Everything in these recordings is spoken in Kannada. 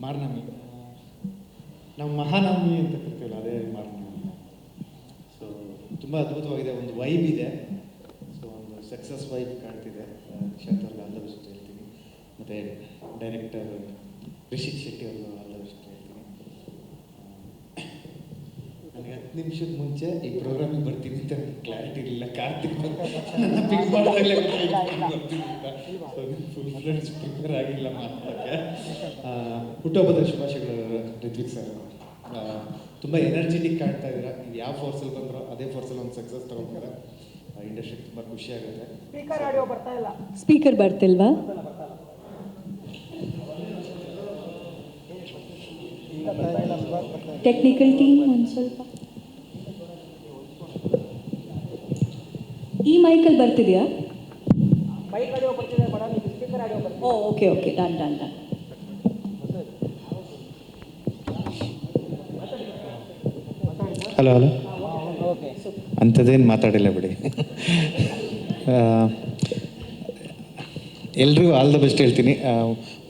ಮಾರ್ನಮಿ, ನಾವು ಮಹಾನವಮಿ ಅಂತ ಕರಿತೀವಲ್ಲ, ಅದೇ ಮಾರ್ನಮಿ. ಸೊ ತುಂಬ ಅದ್ಭುತವಾಗಿದೆ, ಒಂದು ವೈಬ್ ಇದೆ. ಸೊ ಒಂದು ಸಕ್ಸಸ್ ವೈಬ್ ಕಾಣ್ತಿದೆ. ನಿಶಾಂತ್ ಅವ್ರಿಗೆ ಆಲ್ ದ ಬೆಸ್ಟ್ ಹೇಳ್ತೀನಿ, ಮತ್ತು ಡೈರೆಕ್ಟರ್ ರಿಷಿತ್ ಶೆಟ್ಟಿ ಅವ್ರಿಗೂ ಆಲ್ ದ ಬೆಸ್ಟ್ ಹೇಳ್ತೀನಿ. ನನಗೆ 10 ನಿಮಿಷದ ಮುಂಚೆ ಈ ಪ್ರೋಗ್ರಾಮಿಗೆ ಬರ್ತೀನಿ ಅಂತ ಕ್ಲಾರಿಟಿ ಇರಲಿಲ್ಲ. ಕಾರ್ತಿಕ್ ನನ್ನ ಪಿಕ್ ಮಾಡಿದಾಗಲೇ ಬರ್ತೀನಿ ಅಂತ. ಸೊ ಫುಲ್ ಫ್ರೆಂಡ್ಸ್ ಪ್ರಿಪೇರ್ ಆಗಿಲ್ಲ ಮಾತಾಡೋಕ್ಕೆ. ಹುಟ್ಟುಹಬ್ಬದ ಶುಭಾಶಯಗಳು ರಿತ್ವಿಕ್ ಸರ್. ತುಂಬ ಎನರ್ಜೆಟಿಕ್ ಕಾಣ್ತಾ ಇದ್ದೀರಾ. ನೀವು ಯಾವ ಫೋರ್ಸಲ್ಲಿ ಬಂದರೋ ಅದೇ ಫೋರ್ಸಲ್ಲಿ ಒಂದು ಸಕ್ಸಸ್ ತೊಗೊಂಡ್ರೆ ಇಂಡಸ್ಟ್ರಿಗೆ ತುಂಬ ಖುಷಿ ಆಗುತ್ತೆ. ಸ್ಪೀಕರ್ ಬರ್ತಿಲ್ವಾ? ಟೆಕ್ನಿಕಲ್ ಟೀಮ್ ಒಂದು ಸ್ವಲ್ಪ ಈ ಮೈಕಲ್ಲಿ ಬರ್ತಿದೆಯಾ? Okay okay, done done done. Hello hello, ಅಂಥದ್ದೇನು ಮಾತಾಡಿಲ್ಲ ಬಿಡಿ. ಎಲ್ರಿಗೂ ಆಲ್ ದ ಬೆಸ್ಟ್ ಹೇಳ್ತೀನಿ.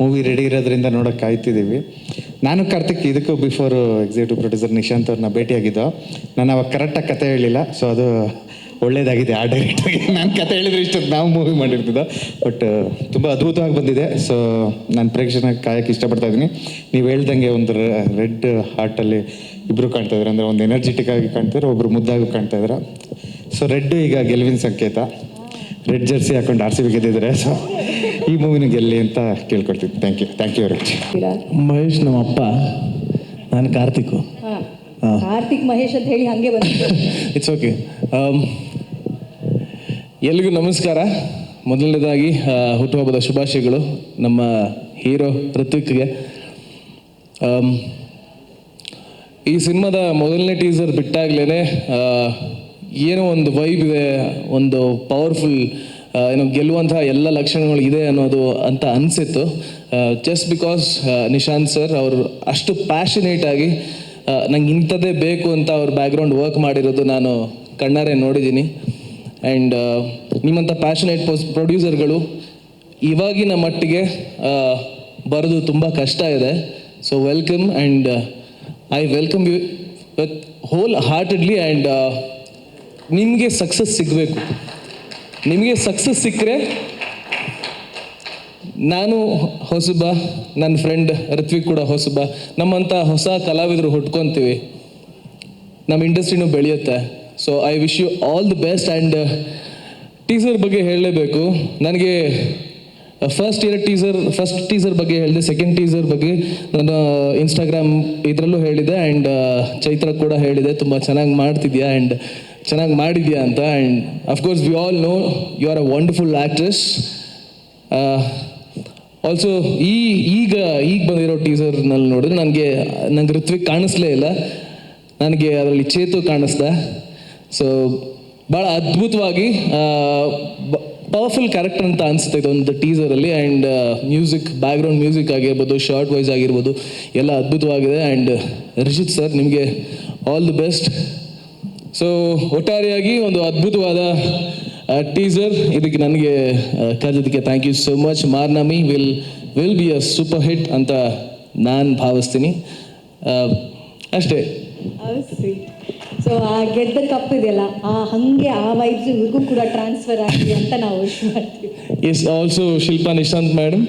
ಮೂವಿ ರೆಡಿ ಇರೋದ್ರಿಂದ ನೋಡೋಕೆ ಕಾಯ್ತಿದ್ದೀವಿ. ನಾನು ಕಾರ್ತಿಕ್ ಇದಕ್ಕೂ ಬಿಫೋರು ಎಕ್ಸಿಕ್ಯೂಟಿವ್ ಪ್ರೊಡ್ಯೂಸರ್ ನಿಶಾಂತ್ ಅವ್ರನ್ನ ಭೇಟಿಯಾಗಿದ್ದೋ. ನಾನು ಅವಾಗ ಕರೆಕ್ಟಾಗಿ ಕತೆ ಹೇಳಿಲ್ಲ, ಸೊ ಅದು ಒಳ್ಳೇದಾಗಿದೆ. ಆ ಡೈರೆಕ್ಟಾಗಿ ನಾನು ಕತೆ ಹೇಳಿದ್ರೆ ಇಷ್ಟೊತ್ತು ನಾವು ಮೂವಿ ಮಾಡಿರ್ತಿದ್ದೋ. ಬಟ್ ತುಂಬ ಅದ್ಭುತವಾಗಿ ಬಂದಿದೆ. ಸೊ ನಾನು ಪ್ರೇಕ್ಷಕನ ಕಾಯಕ್ಕೆ ಇಷ್ಟಪಡ್ತಾ ಇದ್ದೀನಿ. ನೀವು ಹೇಳ್ದಂಗೆ ಒಂದು ರೆಡ್ ಹಾರ್ಟಲ್ಲಿ ಇಬ್ಬರು ಕಾಣ್ತಾ ಇದ್ದಾರೆ, ಅಂದರೆ ಒಂದು ಎನರ್ಜೆಟಿಕ್ ಆಗಿ ಕಾಣ್ತಿದ್ದಾರೆ, ಒಬ್ಬರು ಮುದ್ದಾಗಿ ಕಾಣ್ತಾ ಇದ್ದಾರೆ. ಸೊ ರೆಡ್ ಈಗ ಗೆಲುವಿನ ಸಂಕೇತ. ರೆಡ್ ಜರ್ಸಿ ಹಾಕೊಂಡು RCB ಗೆದ್ದಿದ್ದಾರೆ. ಸೊ ಈ ಮೂವಿನ ಗೆಲ್ಲಿ ಅಂತ ಕೇಳ್ಕೊಡ್ತೀನಿ. Thank you very much. Mahesh ನಮ್ಮ ಅಪ್ಪ, ನಾನು ಕಾರ್ತಿಕ್. ಕಾರ್ತಿಕ್ ಮಹೇಶ್ ಅಂತ ಹೇಳಿ ಹಾಗೆ ಬಂದಿದೆ. It's okay. ಎಲ್ರಿಗೂ ನಮಸ್ಕಾರ. ಮೊದಲನೇದಾಗಿ ಹುಟ್ಟುಹಬ್ಬದ ಶುಭಾಶಯಗಳು ನಮ್ಮ ಹೀರೋ ಋತ್ವಿಕ್ಗೆ. ಈ ಸಿನಿಮಾದ ಮೊದಲನೇ ಟೀಸರ್ ಬಿಟ್ಟಾಗ್ಲೇ ಏನೋ ಒಂದು ವೈಬ್ ಇದೆ, ಒಂದು ಪವರ್ಫುಲ್, ಏನೋ ಗೆಲ್ಲುವಂತಹ ಎಲ್ಲ ಲಕ್ಷಣಗಳು ಇದೆ ಅನ್ನೋದು ಅಂತ ಅನಿಸಿತ್ತು. ಜಸ್ಟ್ ಬಿಕಾಸ್ ನಿಶಾಂತ್ ಸರ್ ಅವರು ಅಷ್ಟು ಪ್ಯಾಷನೇಟ್ ಆಗಿ ನಂಗೆ ಇಂಥದ್ದೇ ಬೇಕು ಅಂತ ಅವ್ರ ಬ್ಯಾಕ್ಗ್ರೌಂಡ್ ವರ್ಕ್ ಮಾಡಿರೋದು ನಾನು ಕಣ್ಣಾರೆ ನೋಡಿದ್ದೀನಿ. ಆ್ಯಂಡ್ ನಿಮ್ಮಂಥ ಪ್ಯಾಷನೇಟ್ ಪ್ರೊಡ್ಯೂಸರ್ಗಳು ಇವಾಗಿನ ಮಟ್ಟಿಗೆ ಬರೋದು ತುಂಬ ಕಷ್ಟ ಇದೆ. So welcome, and I welcome you with whole heartedly. And ನಿಮಗೆ ಸಕ್ಸಸ್ ಸಿಗಬೇಕು. ನಿಮಗೆ ಸಕ್ಸಸ್ ಸಿಕ್ಕರೆ ನಾನು ಹೊಸಬ, ನನ್ನ ಫ್ರೆಂಡ್ ಋತ್ವಿಕ್ ಕೂಡ ಹೊಸಬ, ನಮ್ಮಂಥ ಹೊಸ ಕಲಾವಿದರು ಹುಟ್ಕೊತೀವಿ, ನಮ್ಮ ಇಂಡಸ್ಟ್ರಿನೂ ಬೆಳೆಯುತ್ತೆ. So I wish you all the best. And teaser ಬಗ್ಗೆ ಹೇಳಲೇಬೇಕು. ನನಗೆ ಫಸ್ಟ್ ಟೀಸರ್ ಬಗ್ಗೆ ಹೇಳಿದೆ, ಸೆಕೆಂಡ್ ಟೀಸರ್ ಬಗ್ಗೆ ನಾನು ಇನ್ಸ್ಟಾಗ್ರಾಮ್ ಇದರಲ್ಲೂ ಹೇಳಿದೆ, ಆ್ಯಂಡ್ ಚೈತ್ರ ಕೂಡ ಹೇಳಿದೆ, ತುಂಬ ಚೆನ್ನಾಗಿ ಮಾಡ್ತಿದ್ಯಾ ಆ್ಯಂಡ್ ಚೆನ್ನಾಗಿ ಮಾಡಿದ್ಯಾ ಅಂತ. And of course we all know you are a wonderful actress. Also ಈಗ ಬಂದಿರೋ ಟೀಸರ್ನಲ್ಲಿ ನೋಡಿದ್ರೆ ನಂಗೆ ಋತ್ವಿಕ್ ಕಾಣಿಸ್ಲೇ ಇಲ್ಲ, ನನಗೆ ಅದರಲ್ಲಿ ಚೇತು ಕಾಣಿಸ್ದ. ಸೊ ಭಾಳ ಅದ್ಭುತವಾಗಿ ಪವರ್ಫುಲ್ ಕ್ಯಾರೆಕ್ಟರ್ ಅಂತ ಅನಿಸುತ್ತೆ ಇದೊಂದು ಟೀಸರಲ್ಲಿ. ಆ್ಯಂಡ್ ಮ್ಯೂಸಿಕ್, ಬ್ಯಾಕ್ಗ್ರೌಂಡ್ ಮ್ಯೂಸಿಕ್ ಆಗಿರ್ಬೋದು, ಶಾರ್ಟ್ ವೈಸ್ ಆಗಿರ್ಬೋದು, ಎಲ್ಲ ಅದ್ಭುತವಾಗಿದೆ. ಆ್ಯಂಡ್ ರಿಷಿತ್ ಸರ್, ನಿಮಗೆ ಆಲ್ ದಿ ಬೆಸ್ಟ್. ಸೊ ಒಟ್ಟಾರೆಯಾಗಿ ಒಂದು ಅದ್ಭುತವಾದ ಟೀಸರ್ ಇದಕ್ಕೆ ನನಗೆ ಕರೆದಿದ್ದಕ್ಕೆ thank you so much. Marnami will be a super hit ಅಂತ ನಾನು ಭಾವಿಸ್ತೀನಿ. ಅಷ್ಟೇ. ಸೊ ಆ ಗೆದ್ದ ಕಪ್ ಇದೆಯಲ್ಲ, ಹಾಗೆ ಆ ವೈಬ್ಸ್ ಇವ್ರಿಗೂ ಕೂಡ ಟ್ರಾನ್ಸ್ಫರ್ ಆಗಿದೆ ಅಂತ ನಾವು ವಿಶ್ ಮಾಡ್ತೀವಿ. Yes, also Shilpa Nishanth madam,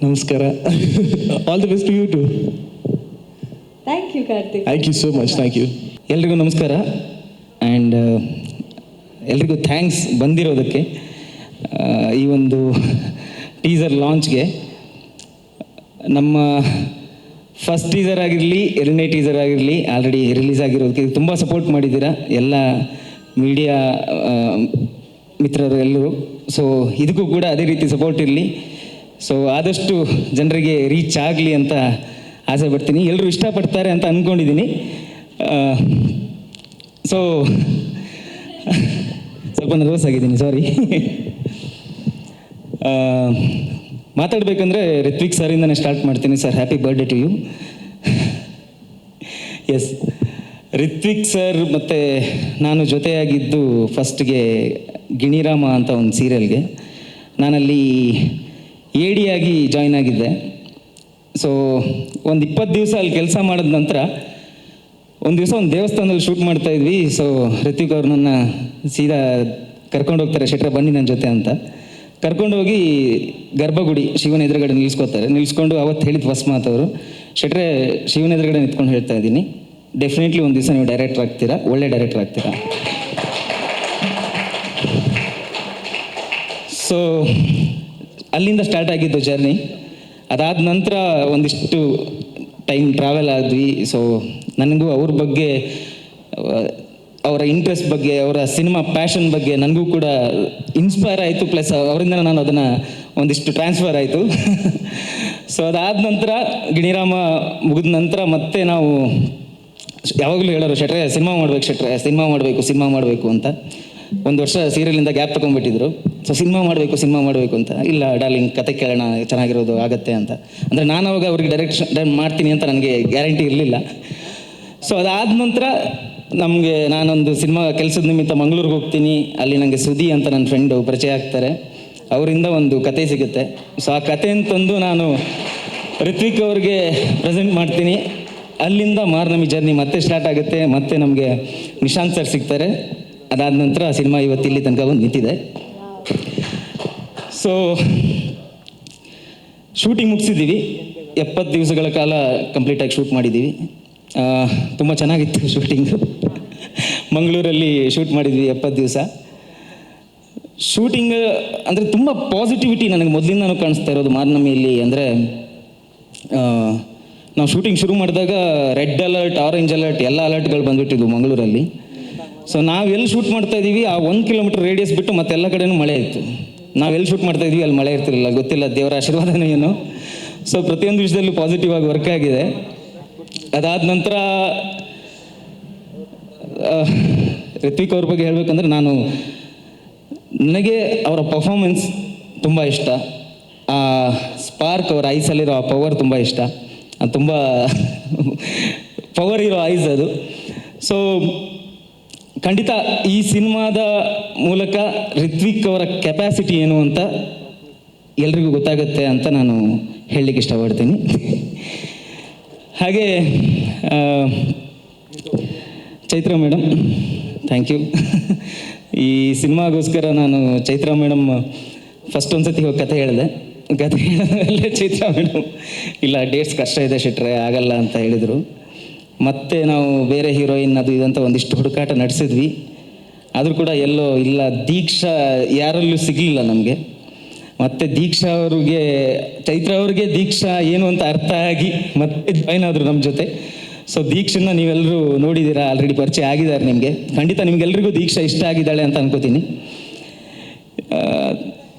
ನಮಸ್ಕಾರ. All the best to you too. Thank you Karthik. Thank you so much. Thank you. ಎಲ್ರಿಗೂ ನಮಸ್ಕಾರ. ಆ್ಯಂಡ್ ಎಲ್ರಿಗೂ ಥ್ಯಾಂಕ್ಸ್ ಬಂದಿರೋದಕ್ಕೆ. ಈ ಒಂದು ಟೀಸರ್ ಲಾಂಚ್ಗೆ ನಮ್ಮ ಫಸ್ಟ್ ಟೀಸರ್ ಆಗಿರಲಿ, ಎರಡನೇ ಟೀಸರ್ ಆಗಿರಲಿ, ಆಲ್ರೆಡಿ ರಿಲೀಸ್ ಆಗಿರೋದಕ್ಕೆ ತುಂಬ ಸಪೋರ್ಟ್ ಮಾಡಿದ್ದೀರಾ ಎಲ್ಲ ಮೀಡಿಯಾ ಮಿತ್ರರು ಎಲ್ಲರೂ. ಸೊ ಇದಕ್ಕೂ ಕೂಡ ಅದೇ ರೀತಿ ಸಪೋರ್ಟ್ ಇರಲಿ. ಸೊ ಆದಷ್ಟು ಜನರಿಗೆ ರೀಚ್ ಆಗಲಿ ಅಂತ ಆಸೆ ಪಡ್ತೀನಿ. ಎಲ್ಲರೂ ಇಷ್ಟಪಡ್ತಾರೆ ಅಂತ ಅಂದ್ಕೊಂಡಿದ್ದೀನಿ. ಸೊ ಸ್ವಲ್ಪ ನರ್ವಸ್ ಆಗಿದ್ದೀನಿ, ಸಾರಿ. ಮಾತಾಡಬೇಕಂದ್ರೆ ಋತ್ವಿಕ್ ಸರಿಂದನೇ ಸ್ಟಾರ್ಟ್ ಮಾಡ್ತೀನಿ. Sir, happy birthday to you. Yes, Rithvik sir ಮತ್ತು ನಾನು ಜೊತೆಯಾಗಿದ್ದು ಫಸ್ಟ್ಗೆ ಗಿಣಿರಾಮ ಅಂತ ಒಂದು ಸೀರಿಯಲ್ಗೆ ನಾನಲ್ಲಿ AD ಆಗಿ ಜಾಯ್ನ್ ಆಗಿದ್ದೆ. ಸೊ ಒಂದು 20 ದಿವಸ ಅಲ್ಲಿ ಕೆಲಸ ಮಾಡಿದ ನಂತರ ಒಂದು ದಿವಸ ಒಂದು ದೇವಸ್ಥಾನದಲ್ಲಿ ಶೂಟ್ ಮಾಡ್ತಾ ಇದ್ವಿ. ಸೊ ಋತ್ವಿಕ್ ಅವ್ರು ನನ್ನ ಸೀದಾ ಕರ್ಕೊಂಡು ಹೋಗ್ತಾರೆ, ಶೆಟ್ರೆ ಬನ್ನಿ ನನ್ನ ಜೊತೆ ಅಂತ ಕರ್ಕೊಂಡೋಗಿ ಗರ್ಭಗುಡಿ ಶಿವನ ಎದುರುಗಡೆ ನಿಲ್ಲಿಸ್ಕೊಂಡು ಅವತ್ತು ಹೇಳಿದ ಫಸ್ಟ್ ಮಾತು ಅವರು, ಶೆಟ್ರೆ ಶಿವನ ಎದುರುಗಡೆ ನಿಂತ್ಕೊಂಡು ಹೇಳ್ತಾ ಇದ್ದೀನಿ, ಡೆಫಿನೆಟ್ಲಿ ಒಂದು ದಿವಸ ನೀವು ಡೈರೆಕ್ಟರ್ ಆಗ್ತೀರಾ, ಒಳ್ಳೆ ಡೈರೆಕ್ಟರ್ ಆಗ್ತೀರಾ. ಸೊ ಅಲ್ಲಿಂದ ಸ್ಟಾರ್ಟ್ ಆಗಿದ್ದು ಜರ್ನಿ. ಅದಾದ ನಂತರ ಒಂದಿಷ್ಟು ಟೈಮ್ ಟ್ರಾವೆಲ್ ಆದ್ವಿ. ಸೊ ನನಗೂ ಅವ್ರ ಬಗ್ಗೆ, ಅವರ ಇಂಟ್ರೆಸ್ಟ್ ಬಗ್ಗೆ, ಅವರ ಸಿನಿಮಾ ಪ್ಯಾಷನ್ ಬಗ್ಗೆ ನನಗೂ ಕೂಡ ಇನ್ಸ್ಪೈರ್ ಆಯಿತು. ಪ್ಲಸ್ ಅವರಿಂದ ನಾನು ಅದನ್ನು ಒಂದಿಷ್ಟು ಟ್ರಾನ್ಸ್ಫರ್ ಆಯಿತು. ಸೊ ಅದಾದ ನಂತರ ಗಿಣಿರಾಮ ಮುಗಿದ ನಂತರ ಮತ್ತೆ ನಾವು ಯಾವಾಗಲೂ ಹೇಳೋರು, ಶೆಟ್ರೆ ಸಿನಿಮಾ ಮಾಡ್ಬೇಕು, ಶೆಟ್ರೆ ಸಿನಿಮಾ ಮಾಡಬೇಕು ಅಂತ. ಒಂದು ವರ್ಷ ಸೀರಿಯಲಿಂದ ಗ್ಯಾಪ್ ತೊಗೊಂಡ್ಬಿಟ್ಟಿದ್ರು. ಸೊ ಸಿನಿಮಾ ಮಾಡಬೇಕು ಅಂತ. ಇಲ್ಲ ಡಾರ್ಲಿಂಗ್, ಕತೆ ಕೇಳೋಣ, ಚೆನ್ನಾಗಿರೋದು ಆಗತ್ತೆ ಅಂತ. ಅಂದರೆ ನಾನು ಅವಾಗ ಅವ್ರಿಗೆ ಡೈರೆಕ್ಷನ್ ಮಾಡ್ತೀನಿ ಅಂತ ನನಗೆ ಗ್ಯಾರಂಟಿ ಇರಲಿಲ್ಲ. ಸೊ ಅದಾದ ನಂತರ ನಾನೊಂದು ಸಿನಿಮಾ ಕೆಲಸದ ನಿಮಿತ್ತ ಮಂಗಳೂರಿಗೆ ಹೋಗ್ತೀನಿ. ಅಲ್ಲಿ ನನಗೆ ಸುದಿ ಅಂತ ನನ್ನ ಫ್ರೆಂಡು ಪರಿಚಯ ಆಗ್ತಾರೆ. ಅವರಿಂದ ಒಂದು ಕತೆ ಸಿಗುತ್ತೆ. ಸೊ ಆ ಕತೆ ಅಂತಂದು ನಾನು ಋತ್ವಿಕ್ ಅವ್ರಿಗೆ ಪ್ರೆಸೆಂಟ್ ಮಾಡ್ತೀನಿ. ಅಲ್ಲಿಂದ ಮಾರ್ನಮಿ ಜರ್ನಿ ಮತ್ತೆ ಸ್ಟಾರ್ಟ್ ಆಗುತ್ತೆ. ಮತ್ತೆ ನಮಗೆ ನಿಶಾಂತ್ ಸರ್ ಸಿಗ್ತಾರೆ. ಅದಾದ ನಂತರ ಸಿನಿಮಾ ಇವತ್ತು ಇಲ್ಲಿ ತನಕ ಬಂದು ನಿಂತಿದೆ. So shooting ಮುಗಿಸಿದ್ದೀವಿ. 70 ದಿವಸಗಳ ಕಾಲ ಕಂಪ್ಲೀಟಾಗಿ ಶೂಟ್ ಮಾಡಿದ್ದೀವಿ. ತುಂಬ ಚೆನ್ನಾಗಿತ್ತು ಶೂಟಿಂಗು. ಮಂಗಳೂರಲ್ಲಿ ಶೂಟ್ ಮಾಡಿದ್ವಿ 70 ದಿವಸ. ಶೂಟಿಂಗ್ ಅಂದರೆ ತುಂಬ ಪಾಸಿಟಿವಿಟಿ ನನಗೆ ಮೊದಲಿಂದನೂ ಕಾಣಿಸ್ತಾ ಇರೋದು ಮಾರ್ನಮಿಯಲ್ಲಿ. ಅಂದರೆ ನಾವು ಶೂಟಿಂಗ್ ಶುರು ಮಾಡಿದಾಗ ರೆಡ್ ಅಲರ್ಟ್, ಆರೆಂಜ್ ಅಲರ್ಟ್ ಎಲ್ಲ ಅಲರ್ಟ್ಗಳು ಬಂದುಬಿಟ್ಟಿದ್ವು ಮಂಗಳೂರಲ್ಲಿ. ಸೊ ನಾವೆಲ್ಲಿ ಶೂಟ್ ಮಾಡ್ತಾ ಇದ್ದೀವಿ ಆ 1 ಕಿಲೋಮೀಟರ್ ರೇಡಿಯಸ್ ಬಿಟ್ಟು ಮತ್ತೆಲ್ಲ ಕಡೆನೂ ಮಳೆ ಇತ್ತು. ನಾವೆಲ್ಲಿ ಶೂಟ್ ಮಾಡ್ತಾ ಇದ್ವಿ ಅಲ್ಲಿ ಮಳೆ ಇರ್ತಿರಲಿಲ್ಲ, ಗೊತ್ತಿಲ್ಲ ದೇವರ ಆಶೀರ್ವಾದನೇ ಏನು. ಸೊ ಪ್ರತಿಯೊಂದು ವಿಷಯದಲ್ಲೂ ಪಾಸಿಟಿವ್ ಆಗಿ ವರ್ಕ್ ಆಗಿದೆ. ಅದಾದ ನಂತರ ಋತ್ವಿಕ್ ಅವ್ರ ಬಗ್ಗೆ ಹೇಳಬೇಕಂದ್ರೆ, ನನಗೆ ಅವರ ಪರ್ಫಾರ್ಮೆನ್ಸ್ ತುಂಬ ಇಷ್ಟ. ಆ ಸ್ಪಾರ್ಕ್, ಅವರ ಐಸಲ್ಲಿರೋ ಆ ಪವರ್ ತುಂಬ ಇಷ್ಟ. ಅದು ತುಂಬ ಪವರ್ ಇರೋ ಐಸ್ ಅದು. ಸೊ ಖಂಡಿತ ಈ ಸಿನಿಮಾದ ಮೂಲಕ ಋತ್ವಿಕ್ ಅವರ ಕೆಪಾಸಿಟಿ ಏನು ಅಂತ ಎಲ್ರಿಗೂ ಗೊತ್ತಾಗುತ್ತೆ ಅಂತ ನಾನು ಹೇಳಲಿಕ್ಕೆ ಇಷ್ಟಪಡ್ತೀನಿ. ಹಾಗೆ ಚೈತ್ರ ಮೇಡಮ್, ಥ್ಯಾಂಕ್ ಯು. ಈ ಸಿನಿಮಾಗೋಸ್ಕರ ನಾನು ಚೈತ್ರ ಮೇಡಮ್ ಫಸ್ಟ್ ಒಂದು ಸತಿ ಹೋಗಿ ಕತೆ ಹೇಳಿದೆ ಚೈತ್ರ ಮೇಡಮ್ ಇಲ್ಲ ಡೇಟ್ಸ್ ಕಷ್ಟ ಇದೆ ಶೆಟ್ರೆ, ಆಗಲ್ಲ ಅಂತ ಹೇಳಿದರು. ಮತ್ತೆ ನಾವು ಬೇರೆ ಹೀರೋಯಿನ್ ಅದು ಇದಂತ ಒಂದಿಷ್ಟು ಹುಡುಕಾಟ ನಡೆಸಿದ್ವಿ. ಆದರೂ ಕೂಡ ಎಲ್ಲೋ ಇಲ್ಲ, ದೀಕ್ಷಾ ಯಾರಲ್ಲೂ ಸಿಗಲಿಲ್ಲ ನಮಗೆ. ಮತ್ತು ದೀಕ್ಷಾ ಅವ್ರಿಗೆ, ಚೈತ್ರ ಅವ್ರಿಗೆ ದೀಕ್ಷಾ ಏನು ಅಂತ ಅರ್ಥ ಆಗಿ ಮತ್ತೆ ಜಾಯ್ನ್ ಆದರು ನಮ್ಮ ಜೊತೆ. ಸೊ ದೀಕ್ಷನ್ನ ನೀವೆಲ್ಲರೂ ನೋಡಿದ್ದೀರಾ, ಆಲ್ರೆಡಿ ಪರಿಚಯ ಆಗಿದ್ದಾರೆ ನಿಮಗೆ. ಖಂಡಿತ ನಿಮಗೆಲ್ರಿಗೂ ದೀಕ್ಷಾ ಇಷ್ಟ ಆಗಿದ್ದಾಳೆ ಅಂತ ಅನ್ಕೋತೀನಿ.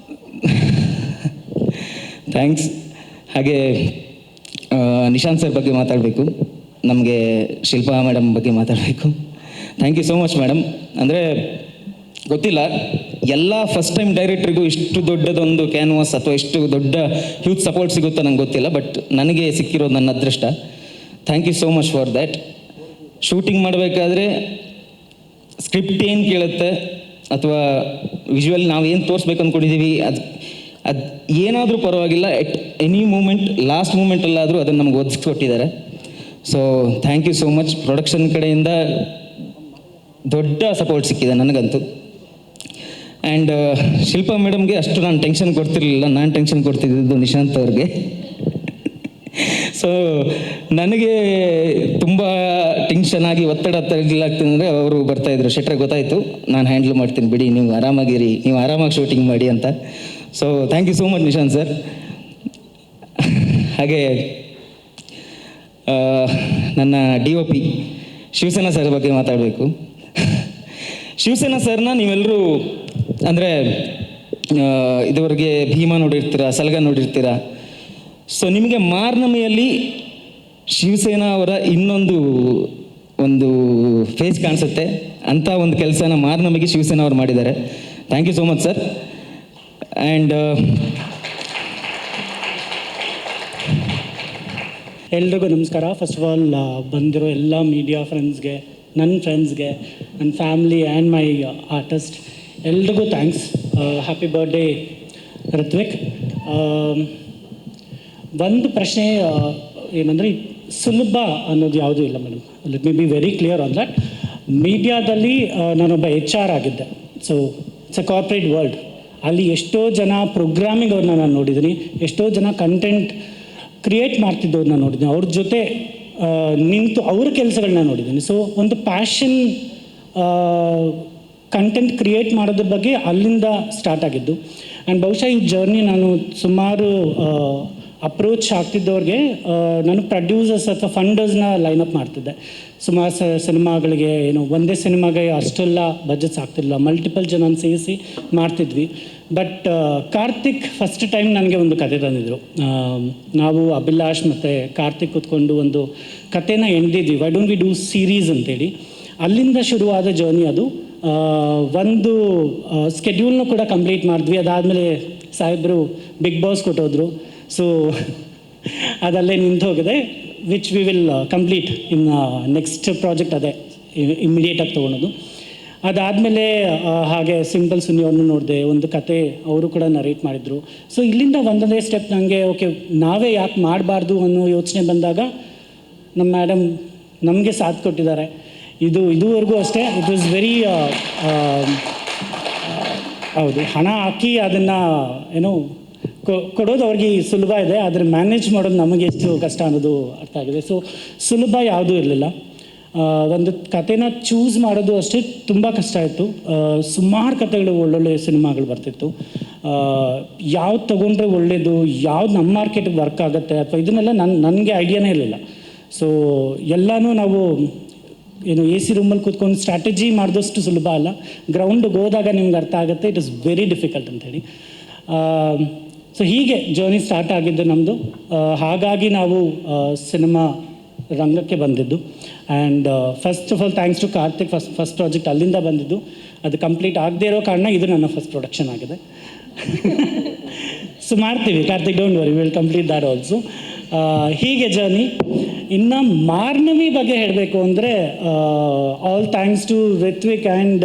ಥ್ಯಾಂಕ್ಸ್. ಹಾಗೆ ನಿಶಾಂತ್ ಸರ್ ಬಗ್ಗೆ ಮಾತಾಡಬೇಕು, ನಮಗೆ ಶಿಲ್ಪಾ ಮೇಡಮ್ ಬಗ್ಗೆ ಮಾತಾಡಬೇಕು. Thank you so much madam. ಅಂದರೆ ಗೊತ್ತಿಲ್ಲ, ಎಲ್ಲ ಫಸ್ಟ್ ಟೈಮ್ ಡೈರೆಕ್ಟ್ರಿಗೂ ಇಷ್ಟು ದೊಡ್ಡದೊಂದು ಕ್ಯಾನ್ವಾಸ್ ಅಥವಾ ಇಷ್ಟು ದೊಡ್ಡ ಹ್ಯೂಜ್ ಸಪೋರ್ಟ್ ಸಿಗುತ್ತೋ ನಂಗೆ ಗೊತ್ತಿಲ್ಲ, ಬಟ್ ನನಗೆ ಸಿಕ್ಕಿರೋದು ನನ್ನ ಅದೃಷ್ಟ. Thank you so much for that. Shooting ಮಾಡಬೇಕಾದ್ರೆ ಸ್ಕ್ರಿಪ್ಟ್ ಏನು ಕೇಳುತ್ತೆ ಅಥವಾ ವಿಜುವಲ್ ನಾವು ಏನು ತೋರಿಸ್ಬೇಕು ಅಂದ್ಕೊಂಡಿದ್ದೀವಿ, ಅದು ಏನಾದರೂ ಪರವಾಗಿಲ್ಲ, ಎಟ್ ಎನಿ ಮೂಮೆಂಟ್, ಲಾಸ್ಟ್ ಮೂಮೆಂಟಲ್ಲಾದರೂ ಅದನ್ನು ನಮ್ಗೆ ಒದಗಿಸ್ಕೊಟ್ಟಿದ್ದಾರೆ. So thank you so much. Production ಕಡೆಯಿಂದ ದೊಡ್ಡ ಸಪೋರ್ಟ್ ಸಿಕ್ಕಿದೆ ನನಗಂತೂ. ಆ್ಯಂಡ್ ಶಿಲ್ಪಾ ಮೇಡಮ್ಗೆ ಅಷ್ಟು ನಾನು ಟೆನ್ಷನ್ ಕೊಡ್ತಿರ್ಲಿಲ್ಲ, ನಾನು ಟೆನ್ಷನ್ ಕೊಡ್ತಿದ್ದು ನಿಶಾಂತ್ ಅವ್ರಿಗೆ. ಸೊ ನನಗೆ ತುಂಬ ಟೆನ್ಷನ್ ಆಗಿ ಒತ್ತಡ ತರಲಿಲ್ಲಾಗ್ತದೆ ಅಂದರೆ ಅವರು ಬರ್ತಾಯಿದ್ರು, ಶೆಟ್ರೆ ಗೊತ್ತಾಯಿತು, ನಾನು ಹ್ಯಾಂಡ್ಲ್ ಮಾಡ್ತೀನಿ ಬಿಡಿ, ನೀವು ಆರಾಮಾಗಿರಿ, ನೀವು ಆರಾಮಾಗಿ ಶೂಟಿಂಗ್ ಮಾಡಿ ಅಂತ. So thank you so much Nishant sir. ಹಾಗೆ ನನ್ನ DOP ಶಿವಸೇನಾ ಸರ್ ಬಗ್ಗೆ ಮಾತಾಡಬೇಕು. ಶಿವಸೇನಾ ಸರ್ನ ನೀವೆಲ್ಲರೂ ಅಂದರೆ ಇದುವರೆಗೆ ಭೀಮಾ ನೋಡಿರ್ತೀರ, ಸಲಗ ನೋಡಿರ್ತೀರ. ಸೊ ನಿಮಗೆ ಮಾರ್ನಮಿಯಲ್ಲಿ ಶಿವಸೇನಾ ಅವರ ಇನ್ನೊಂದು ಫೇಸ್ ಕಾಣಿಸುತ್ತೆ. ಅಂಥ ಒಂದು ಕೆಲಸನ ಮಾರ್ನಮಿಗೆ ಶಿವಸೇನಾ ಅವರು ಮಾಡಿದ್ದಾರೆ. Thank you so much sir. And ಎಲ್ರಿಗೂ ನಮಸ್ಕಾರ. ಫಸ್ಟ್ ಆಫ್ ಆಲ್ ಬಂದಿರೋ ಎಲ್ಲ ಮೀಡಿಯಾ ಫ್ರೆಂಡ್ಸ್ಗೆ, ನನ್ನ ಫ್ರೆಂಡ್ಸ್ಗೆ, ನನ್ನ ಫ್ಯಾಮ್ಲಿ ಆ್ಯಂಡ್ ಮೈ ಆರ್ಟಿಸ್ಟ್ ಎಲ್ರಿಗೂ ಥ್ಯಾಂಕ್ಸ್. Happy birthday Ritwik. ಒಂದು ಪ್ರಶ್ನೆ ಏನಂದರೆ ಸುಲಭ ಅನ್ನೋದು ಯಾವುದೂ ಇಲ್ಲ madam. Let me be very clear on that. ಮೀಡಿಯಾದಲ್ಲಿ ನಾನೊಬ್ಬ HR ಆಗಿದ್ದೆ. So it's a corporate world. ಅಲ್ಲಿ ಎಷ್ಟೋ ಜನ ಪ್ರೋಗ್ರಾಮಿಂಗ್ ಅವ್ರನ್ನ ನಾನು ನೋಡಿದ್ದೀನಿ, ಎಷ್ಟೋ ಜನ ಕಂಟೆಂಟ್ ಕ್ರಿಯೇಟ್ ಮಾಡ್ತಿದ್ದವ್ರನ್ನ ನೋಡಿದ್ದೀನಿ, ಅವ್ರ ಜೊತೆ ನಿಂತು ಅವ್ರ ಕೆಲಸಗಳನ್ನ ನೋಡಿದ್ದೀನಿ. ಸೊ ಒಂದು ಪ್ಯಾಷನ್ ಕಂಟೆಂಟ್ ಕ್ರಿಯೇಟ್ ಮಾಡೋದ್ರ ಬಗ್ಗೆ ಅಲ್ಲಿಂದ ಸ್ಟಾರ್ಟ್ ಆಗಿದ್ದು. ಆ್ಯಂಡ್ ಬಹುಶಃ ಈ ಜರ್ನಿ ನಾನು ಸುಮಾರು ಅಪ್ರೋಚ್ ಆಗ್ತಿದ್ದವ್ರಿಗೆ ನಾನು ಪ್ರೊಡ್ಯೂಸರ್ಸ್ ಅಥವಾ ಫಂಡರ್ಸ್ನ ಲೈನಪ್ ಮಾಡ್ತಿದ್ದೆ. ಸುಮಾರು ಸಿನಿಮಾಗಳಿಗೆ ಒಂದೇ ಸಿನಿಮಾಗೆ ಅಷ್ಟೆಲ್ಲ ಬಜೆಟ್ಸ್ ಆಗ್ತಿರಲಿಲ್ಲ, ಮಲ್ಟಿಪಲ್ ಜನನ ಸೇರಿಸಿ ಮಾಡ್ತಿದ್ವಿ. ಬಟ್ ಕಾರ್ತಿಕ್ ಫಸ್ಟ್ ಟೈಮ್ ನನಗೆ ಒಂದು ಕತೆ ತಂದಿದ್ರು. ನಾವು ಅಭಿಲಾಷ್ ಮತ್ತು ಕಾರ್ತಿಕ್ ಕೂತ್ಕೊಂಡು ಒಂದು ಕತೆನ ಎಣ್ದಿದ್ವಿ, why don't we do series ಅಂತೇಳಿ. ಅಲ್ಲಿಂದ ಶುರುವಾದ ಜರ್ನಿ ಅದು. ಒಂದು ಸ್ಕೆಡ್ಯೂಲ್ನ ಕೂಡ ಕಂಪ್ಲೀಟ್ ಮಾಡಿದ್ವಿ. ಅದಾದಮೇಲೆ ಸಾಹೇಬರು ಬಿಗ್ ಬಾಸ್ ಕೊಟ್ಟೋದ್ರು. ಸೊ ಅದಲ್ಲೇ ನಿಂತು ಹೋಗಿದೆ, which we will complete in next project. ಅದೇ ಇಮ್ಮಿಡಿಯೇಟಾಗಿ ತೊಗೊಳೋದು. ಅದಾದಮೇಲೆ ಹಾಗೆ ಸಿಂಪಲ್ ಸುನಿ ಅವ್ರನ್ನೂ ನೋಡಿದೆ, ಒಂದು ಕತೆ ಅವರು ಕೂಡ ನರೇಟ್ ಮಾಡಿದರು. ಸೊ ಇಲ್ಲಿಂದ ಒಂದೊಂದೇ ಸ್ಟೆಪ್ ನನಗೆ ಓಕೆ ನಾವೇ ಯಾಕೆ ಮಾಡಬಾರ್ದು ಅನ್ನೋ ಯೋಚನೆ ಬಂದಾಗ ನಮ್ಮ ಮೇಡಮ್ ನಮಗೆ ಸಾಥ್ ಕೊಟ್ಟಿದ್ದಾರೆ. ಇದುವರೆಗೂ ಅಷ್ಟೇ. ಇಟ್ ವಾಸ್ ವೆರಿ ಹೌದು, ಹಣ ಹಾಕಿ ಅದನ್ನು ಕೊಡೋದು ಅವ್ರಿಗೆ ಸುಲಭ ಇದೆ, ಆದರೆ ಮ್ಯಾನೇಜ್ ಮಾಡೋದು ನಮಗೆ ಎಷ್ಟು ಕಷ್ಟ ಅನ್ನೋದು ಅರ್ಥ ಆಗಿದೆ. ಸೊ ಸುಲಭ ಯಾವುದೂ ಇರಲಿಲ್ಲ. ಒಂದು ಕತೆನ ಚೂಸ್ ಮಾಡೋದು ಅಷ್ಟೇ ತುಂಬ ಕಷ್ಟ ಆಯಿತು. ಸುಮಾರು ಕತೆಗಳು ಒಳ್ಳೊಳ್ಳೆ ಸಿನಿಮಾಗಳು ಬರ್ತಿತ್ತು. ಯಾವ್ದು ತೊಗೊಂಡ್ರೆ ಒಳ್ಳೆಯದು, ಯಾವ್ದು ನಮ್ಮ ಮಾರ್ಕೆಟಿಗೆ ವರ್ಕ್ ಆಗುತ್ತೆ ಅಥವಾ ಇದನ್ನೆಲ್ಲ ನನಗೆ ಐಡಿಯಾನೇ ಇರಲಿಲ್ಲ. ಸೊ ಎಲ್ಲನೂ ನಾವು AC ರೂಮಲ್ಲಿ ಕೂತ್ಕೊಂಡು ಸ್ಟ್ರಾಟಜಿ ಮಾಡಿದಷ್ಟು ಸುಲಭ ಅಲ್ಲ. ಗ್ರೌಂಡ್ಗೆ ಹೋದಾಗ ನಿಮ್ಗೆ ಅರ್ಥ ಆಗುತ್ತೆ, ಇಟ್ ಇಸ್ ವೆರಿ ಡಿಫಿಕಲ್ಟ್ ಅಂಥೇಳಿ. ಸೊ ಹೀಗೆ ಜರ್ನಿ ಸ್ಟಾರ್ಟ್ ಆಗಿದ್ದು ನಮ್ಮದು. ಹಾಗಾಗಿ ನಾವು ಸಿನಿಮಾ ರಂಗಕ್ಕೆ ಬಂದಿದ್ದು. And first of all thanks to Karthik, first project ಅಲ್ಲಿಂದ ಬಂದಿದ್ದು. ಅದು ಕಂಪ್ಲೀಟ್ ಆಗದೇ ಇರೋ ಕಾರಣ ಇದು ನನ್ನ ಫಸ್ಟ್ ಪ್ರೊಡಕ್ಷನ್ ಆಗಿದೆ. ಸೊ ಮಾಡ್ತೀವಿ Karthik, don't worry, will complete that also. ಹೀಗೆ ಜರ್ನಿ. ಇನ್ನು ಮಾರ್ನವಿ ಬಗ್ಗೆ ಹೇಳಬೇಕು ಅಂದರೆ all thanks to Rithvik and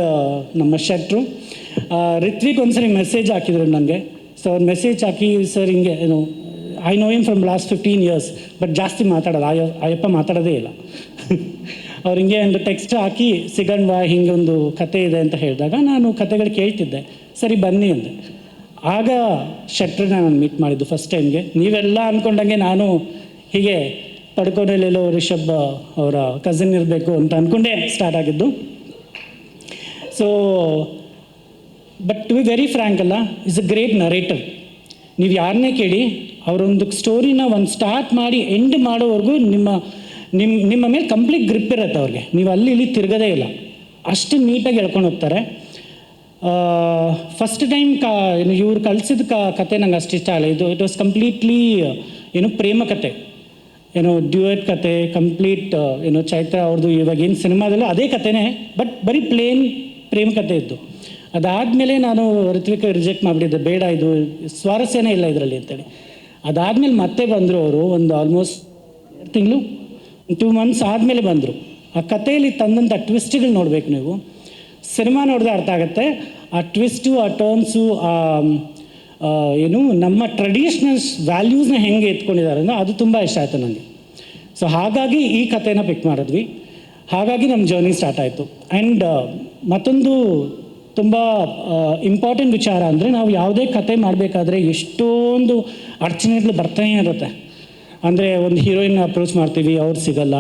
ನಮ್ಮ ಶೆಟ್ರು. ರಿತ್ವಿಕ್ ಒಂದ್ಸರಿ ಮೆಸೇಜ್ ಹಾಕಿದ್ರು ನನಗೆ. ಸೊ ಅವ್ರು ಮೆಸೇಜ್ ಹಾಕಿ, ಸರ್ ಹಿಂಗೆ I know him from last 15 years, but ಜಾಸ್ತಿ ಮಾತಾಡೋದು ಅಯ್ಯಪ್ಪ ಮಾತಾಡೋದೇ ಇಲ್ಲ. ಅವ್ರು ಹಿಂಗೆ ಒಂದು ಟೆಕ್ಸ್ಟ್ ಹಾಕಿ ಸಿಗಣ್ವಾ ಹಿಂಗೆ ಒಂದು ಕತೆ ಇದೆ ಅಂತ ಹೇಳಿದಾಗ ನಾನು ಕತೆಗಳು ಕೇಳ್ತಿದ್ದೆ. ಸರಿ ಬನ್ನಿ ಅಂದೆ. ಆಗ ಶೆಟ್ರನ್ನ ನಾನು ಮೀಟ್ ಮಾಡಿದ್ದು ಫಸ್ಟ್ ಟೈಮ್ಗೆ. ನೀವೆಲ್ಲ ಅಂದ್ಕೊಂಡಂಗೆ ನಾನು ಹೀಗೆ ಪಡ್ಕೊಂಡೆಲ್ಲೆಲ್ಲೋ ರಿಷಬ್ ಅವರ ಕಸಿನ್ ಇರಬೇಕು ಅಂತ ಅಂದ್ಕೊಂಡೇ ಸ್ಟಾರ್ಟ್ ಆಗಿದ್ದು. So but to be very frank ಅಲ್ಲ, ಇಸ್ ಅ ಗ್ರೇಟ್ ನರೇಟರ್. ನೀವು ಯಾರನ್ನೇ ಕೇಳಿ, ಅವರೊಂದು ಸ್ಟೋರಿನ ಒಂದು ಸ್ಟಾರ್ಟ್ ಮಾಡಿ ಎಂಡ್ ಮಾಡೋವರೆಗೂ ನಿಮ್ಮ ಮೇಲೆ ಕಂಪ್ಲೀಟ್ ಗ್ರಿಪ್ ಇರುತ್ತೆ ಅವ್ರಿಗೆ. ನೀವು ಅಲ್ಲಿ ಇಲ್ಲಿ ತಿರುಗದೇ ಇಲ್ಲ, ಅಷ್ಟು ನೀಟಾಗಿ ಹೇಳ್ಕೊಂಡು ಹೋಗ್ತಾರೆ. ಫಸ್ಟ್ ಟೈಮ್ ಇವ್ರು ಕಳಿಸಿದ ಕತೆ ನಂಗೆ ಅಷ್ಟು ಇಷ್ಟ ಆಗಲ್ಲ. ಇಟ್ ವಾಸ್ ಕಂಪ್ಲೀಟ್ಲಿ ಪ್ರೇಮ ಕತೆ, ಡ್ಯೂಯೆಟ್ ಕತೆ ಕಂಪ್ಲೀಟ್. ಚೈತ್ರ ಅವ್ರದ್ದು ಇವಾಗ ಏನು ಸಿನಿಮಾದಲ್ಲೂ ಅದೇ ಕತೆನೇ, ಬಟ್ ಬರೀ ಪ್ಲೇನ್ ಪ್ರೇಮ ಕತೆ ಇತ್ತು. ಅದಾದಮೇಲೆ ನಾನು ಋತ್ವಿಕ್ ರಿಜೆಕ್ಟ್ ಮಾಡಿಬಿಟ್ಟಿದ್ದೆ, ಬೇಡ ಇದು ಸ್ವಾರಸ್ಯನೇ ಇಲ್ಲ ಇದರಲ್ಲಿ ಅಂತೇಳಿ. ಅದಾದಮೇಲೆ ಮತ್ತೆ ಬಂದರು ಅವರು, ಒಂದು ಆಲ್ಮೋಸ್ಟ್ 2 ತಿಂಗಳು 2 months ಆದಮೇಲೆ ಬಂದರು. ಆ ಕಥೆಯಲ್ಲಿ ತಂದಂಥ ಟ್ವಿಸ್ಟ್ಗಳು ನೋಡಬೇಕು ನೀವು. ಸಿನಿಮಾ ನೋಡಿದ್ರೆ ಅರ್ಥ ಆಗುತ್ತೆ ಆ ಟ್ವಿಸ್ಟು, ಆ ಟರ್ನ್ಸು, ನಮ್ಮ ಟ್ರೆಡಿಷ್ನಲ್ಸ್ ವ್ಯಾಲ್ಯೂಸ್ನ ಹೆಂಗೆ ಎತ್ಕೊಂಡಿದ್ದಾರೆ ಅಂದರೆ ಅದು ತುಂಬ ಇಷ್ಟ ಆಯಿತು ನನಗೆ. ಸೊ ಹಾಗಾಗಿ ಈ ಕಥೆನ ಪಿಕ್ ಮಾಡಿದ್ವಿ. ಹಾಗಾಗಿ ನಮ್ಮ ಜರ್ನಿ ಸ್ಟಾರ್ಟ್ ಆಯಿತು. ಆ್ಯಂಡ್ ಮತ್ತೊಂದು ತುಂಬ ಇಂಪಾರ್ಟೆಂಟ್ ವಿಚಾರ ಅಂದರೆ, ನಾವು ಯಾವುದೇ ಕತೆ ಮಾಡಬೇಕಾದ್ರೆ ಎಷ್ಟೊಂದು ಅಡಚಣೆಗಳು ಬರ್ತಾನೆ ಇರುತ್ತೆ. ಅಂದರೆ ಒಂದು ಹೀರೋಯಿನ್ ಅಪ್ರೋಚ್ ಮಾಡ್ತೀವಿ, ಅವ್ರು ಸಿಗಲ್ಲ,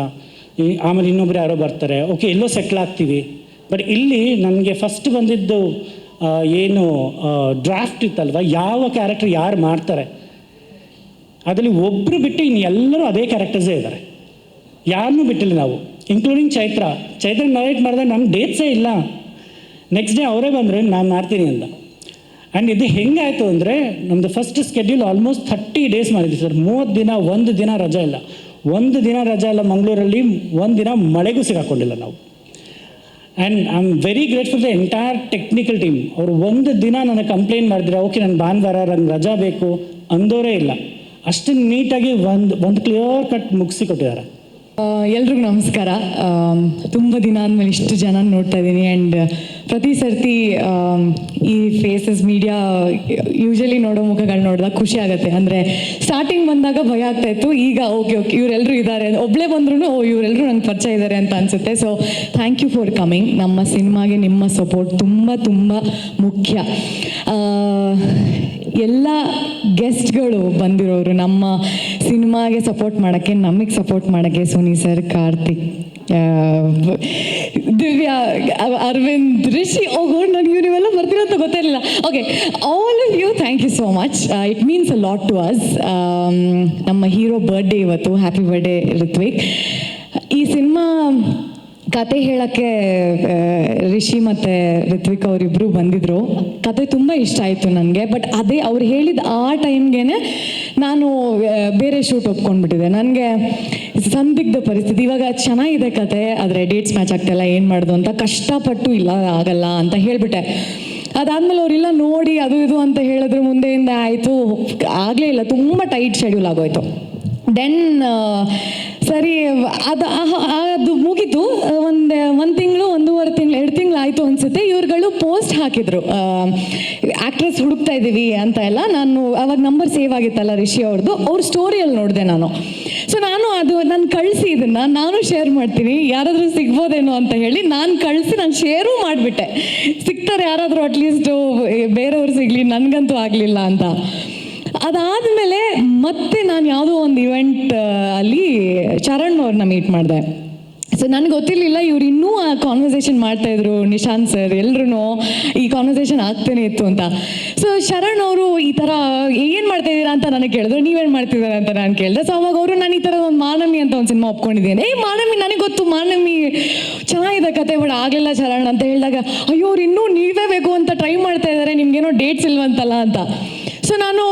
ಆಮೇಲೆ ಇನ್ನೊಬ್ರು ಯಾರೋ ಬರ್ತಾರೆ, ಓಕೆ ಎಲ್ಲೋ ಸೆಟ್ಲ್ ಆಗ್ತೀವಿ. ಬಟ್ ಇಲ್ಲಿ ನನಗೆ ಫಸ್ಟ್ ಬಂದಿದ್ದು ಏನು ಡ್ರಾಫ್ಟ್ ಇತ್ತಲ್ವ, ಯಾವ ಕ್ಯಾರೆಕ್ಟರ್ ಯಾರು ಮಾಡ್ತಾರೆ ಅದರಲ್ಲಿ ಒಬ್ಬರು ಬಿಟ್ಟು ಇನ್ನು ಎಲ್ಲರೂ ಅದೇ ಕ್ಯಾರೆಕ್ಟರ್ಸೇ ಇದ್ದಾರೆ, ಯಾರನ್ನೂ ಬಿಟ್ಟಿಲ್ಲ ನಾವು, ಇನ್ಕ್ಲೂಡಿಂಗ್ ಚೈತ್ರ ನರೇಟ್ ಮಾಡಿದಾಗ ನಮ್ಮ ಡೇಟ್ಸೇ ಇಲ್ಲ. ನೆಕ್ಸ್ಟ್ ಡೇ ಅವರೇ ಬಂದರೆ ನಾನು ಮಾಡ್ತೀನಿ ಅಂತ. ಆ್ಯಂಡ್ ಇದು ಹೆಂಗಾಯಿತು ಅಂದರೆ, ನಮ್ಮದು ಫಸ್ಟ್ ಸ್ಕೆಡ್ಯೂಲ್ ಆಲ್ಮೋಸ್ಟ್ 30 days ಮಾಡಿದ್ವಿ ಸರ್. 30 ದಿನ, 1 ದಿನ ರಜೆ ಇಲ್ಲ. 1 ದಿನ ರಜೆ ಇಲ್ಲ ಮಂಗಳೂರಲ್ಲಿ, 1 ದಿನ ಮಳೆಗೂ ಸಿಗಾಕೊಂಡಿಲ್ಲ ನಾವು. And I am very grateful the entire technical team. ಅವರು 1 ದಿನ ನನಗೆ ಕಂಪ್ಲೇಂಟ್ ಮಾಡಿದ್ರೆ, ಓಕೆ ನನ್ನ ಭಾನುವಾರ ನಂಗೆ ರಜಾ ಬೇಕು ಅಂದೋರೇ ಇಲ್ಲ. ಅಷ್ಟು ನೀಟಾಗಿ ಒಂದು ಕ್ಲಿಯರ್ ಕಟ್ ಮುಗಿಸಿ ಕೊಟ್ಟಿದ್ದಾರೆ. ಎಲ್ರಿಗೂ ನಮಸ್ಕಾರ. ತುಂಬ ದಿನ ಆದಮೇಲೆ ಇಷ್ಟು ಜನ ನೋಡ್ತಾ ಇದ್ದೀನಿ ಆ್ಯಂಡ್ ಪ್ರತಿ ಸರ್ತಿ ಈ ಫೇಸಸ್ ಮೀಡಿಯಾ ಯೂಶಲಿ ನೋಡೋ ಮುಖಗಳು ನೋಡಿದಾಗ ಖುಷಿ ಆಗುತ್ತೆ. ಅಂದರೆ ಸ್ಟಾರ್ಟಿಂಗ್ ಬಂದಾಗ ಭಯ ಆಗ್ತಾ ಇತ್ತು, ಈಗ ಓಕೆ ಇವರೆಲ್ಲರೂ ಇದ್ದಾರೆ, ಒಬ್ಬಳೇ ಬಂದ್ರೂ ಇವರೆಲ್ಲರೂ ನಂಗೆ ಪರಿಚಯ ಇದ್ದಾರೆ ಅಂತ ಅನಿಸುತ್ತೆ. So thank you for coming. ನಮ್ಮ ಸಿನಿಮಾಗೆ ನಿಮ್ಮ ಸಪೋರ್ಟ್ ತುಂಬ ತುಂಬ ಮುಖ್ಯ. ಎಲ್ಲ ಗೆಸ್ಟ್ಗಳು ಬಂದಿರೋರು ನಮ್ಮ ಸಿನಿಮಾಗೆ ಸಪೋರ್ಟ್ ಮಾಡೋಕ್ಕೆ, ನಮಗೆ ಸಪೋರ್ಟ್ ಮಾಡೋಕ್ಕೆ ಸೋನಿ ಸರ್, ಕಾರ್ತಿಕ್, ದಿವ್ಯಾ, ಅರವಿಂದ್, ರಿಷಿ, ಓಹೋ ನನಗೆ ನೀವೆಲ್ಲ ಬರ್ತೀರೋ ಅಂತ ಗೊತ್ತಿರಲಿಲ್ಲ. Okay, all of you thank you so much. It means a lot to us. ನಮ್ಮ ಹೀರೋ ಬರ್ಡೇ ಇವತ್ತು. Happy birthday Rithvik. ಈ ಸಿನಿಮಾ ಕತೆ ಹೇಳೋಕ್ಕೆ ರಿಷಿ ಮತ್ತು ರಿತ್ವಿಕ್ ಅವರಿಬ್ಬರು ಬಂದಿದ್ದರು. ಕತೆ ತುಂಬ ಇಷ್ಟ ಆಯಿತು ನನಗೆ. ಬಟ್ ಅದೇ ಅವ್ರು ಹೇಳಿದ ಆ ಟೈಮ್ಗೆ ನಾನು ಬೇರೆ ಶೂಟ್ ಒಪ್ಕೊಂಡ್ಬಿಟ್ಟಿದೆ. ನನಗೆ ಸಂದಿಗ್ಧ ಪರಿಸ್ಥಿತಿ. ಇವಾಗ ಚೆನ್ನಾಗಿದೆ ಕತೆ, ಆದರೆ ಡೇಟ್ಸ್ ಮ್ಯಾಚ್ ಆಗ್ತಾಯಿಲ್ಲ, ಏನು ಮಾಡೋದು ಅಂತ ಕಷ್ಟಪಟ್ಟು ಇಲ್ಲ ಆಗಲ್ಲ ಅಂತ ಹೇಳಿಬಿಟ್ಟೆ. ಅದಾದಮೇಲೆ ಅವರೆಲ್ಲ ನೋಡಿ ಅದು ಇದು ಅಂತ ಹೇಳಿದ್ರು, ಮುಂದೆಯಿಂದ ಆಯಿತು, ಆಗಲೇ ಇಲ್ಲ, ತುಂಬ ಟೈಟ್ ಶೆಡ್ಯೂಲ್ ಆಗೋಯ್ತು. ದೆನ್ ಸರಿ ಅದು ಮುಗೀತು. ಒಂದು ತಿಂಗಳು, 1.5 ತಿಂಗಳು, 2 ತಿಂಗಳು ಆಯಿತು ಅನಿಸುತ್ತೆ. ಇವ್ರುಗಳು ಪೋಸ್ಟ್ ಹಾಕಿದ್ರು, ಆ್ಯಕ್ಟ್ರೆಸ್ ಹುಡುಕ್ತಾ ಇದ್ದೀವಿ ಅಂತ ಎಲ್ಲ. ನಾನು ಅವಾಗ ನಂಬರ್ ಸೇವ್ ಆಗಿತ್ತಲ್ಲ ರಿಷಿ ಅವ್ರದ್ದು, ಅವ್ರ ಸ್ಟೋರಿಯಲ್ಲಿ ನೋಡಿದೆ ನಾನು. ಸೊ ನಾನು ಕಳಿಸಿ ಇದನ್ನು ನಾನು ಶೇರ್ ಮಾಡ್ತೀನಿ, ಯಾರಾದರೂ ಸಿಗ್ಬೋದೇನೋ ಅಂತ ಹೇಳಿ ನಾನು ಶೇರೂ ಮಾಡಿಬಿಟ್ಟೆ. ಸಿಗ್ತಾರೆ ಯಾರಾದರೂ ಅಟ್ಲೀಸ್ಟು, ಬೇರೆಯವ್ರು ಸಿಗಲಿ, ನನಗಂತೂ ಆಗಲಿಲ್ಲ ಅಂತ. ಅದಾದಮೇಲೆ ಮತ್ತೆ ನಾನು ಯಾವುದೋ ಒಂದು ಇವೆಂಟ್ ಅಲ್ಲಿ ಚರಣ್ ಅವ್ರನ್ನ ಮೀಟ್ ಮಾಡಿದೆ. ಸೊ ನನಗೆ ಗೊತ್ತಿರಲಿಲ್ಲ ಇವ್ರು ಇನ್ನೂ ಆ ಕಾನ್ವರ್ಸೇಷನ್ ಮಾಡ್ತಾಯಿದ್ರು, ನಿಶಾಂತ್ ಸರ್ ಎಲ್ಲರೂ ಈ ಕಾನ್ವರ್ಸೇಷನ್ ಆಗ್ತಾನೆ ಇತ್ತು ಅಂತ. ಸೊ ಶರಣ್ ಅವರು ಈ ಥರ ಏನು ಮಾಡ್ತಾಯಿದ್ದೀರಾ ಅಂತ ನನಗೆ ಕೇಳಿದ್ರು, ನೀವೇನು ಮಾಡ್ತಿದ್ದೀರಾ ಅಂತ ನಾನು ಕೇಳಿದೆ. ಸೊ ಅವಾಗ ಅವರು ನಾನು ಈ ಥರ ಒಂದು ಮಾನವಿ ಅಂತ ಒಂದು ಸಿನಿಮಾ ಒಪ್ಕೊಂಡಿದ್ದೀನಿ. ಮಾನವಿ ನನಗೆ ಗೊತ್ತು, ಮಾನವಿ ಚೆನ್ನಾಗಿದೆ ಕತೆ, ಬಟ್ ಆಗಲಿಲ್ಲ ಶರಣ್ ಅಂತ ಹೇಳಿದಾಗ, ಅಯ್ಯೋ ಅವ್ರು ಇನ್ನೂ ನೀವೇ ಬೇಕು ಅಂತ ಟ್ರೈ ಮಾಡ್ತಾ ಇದ್ದಾರೆ, ನಿಮ್ಗೇನೋ ಡೇಟ್ಸ್ ಇಲ್ವಂತಲ್ಲ ಅಂತ. ಸೊ ನಾನು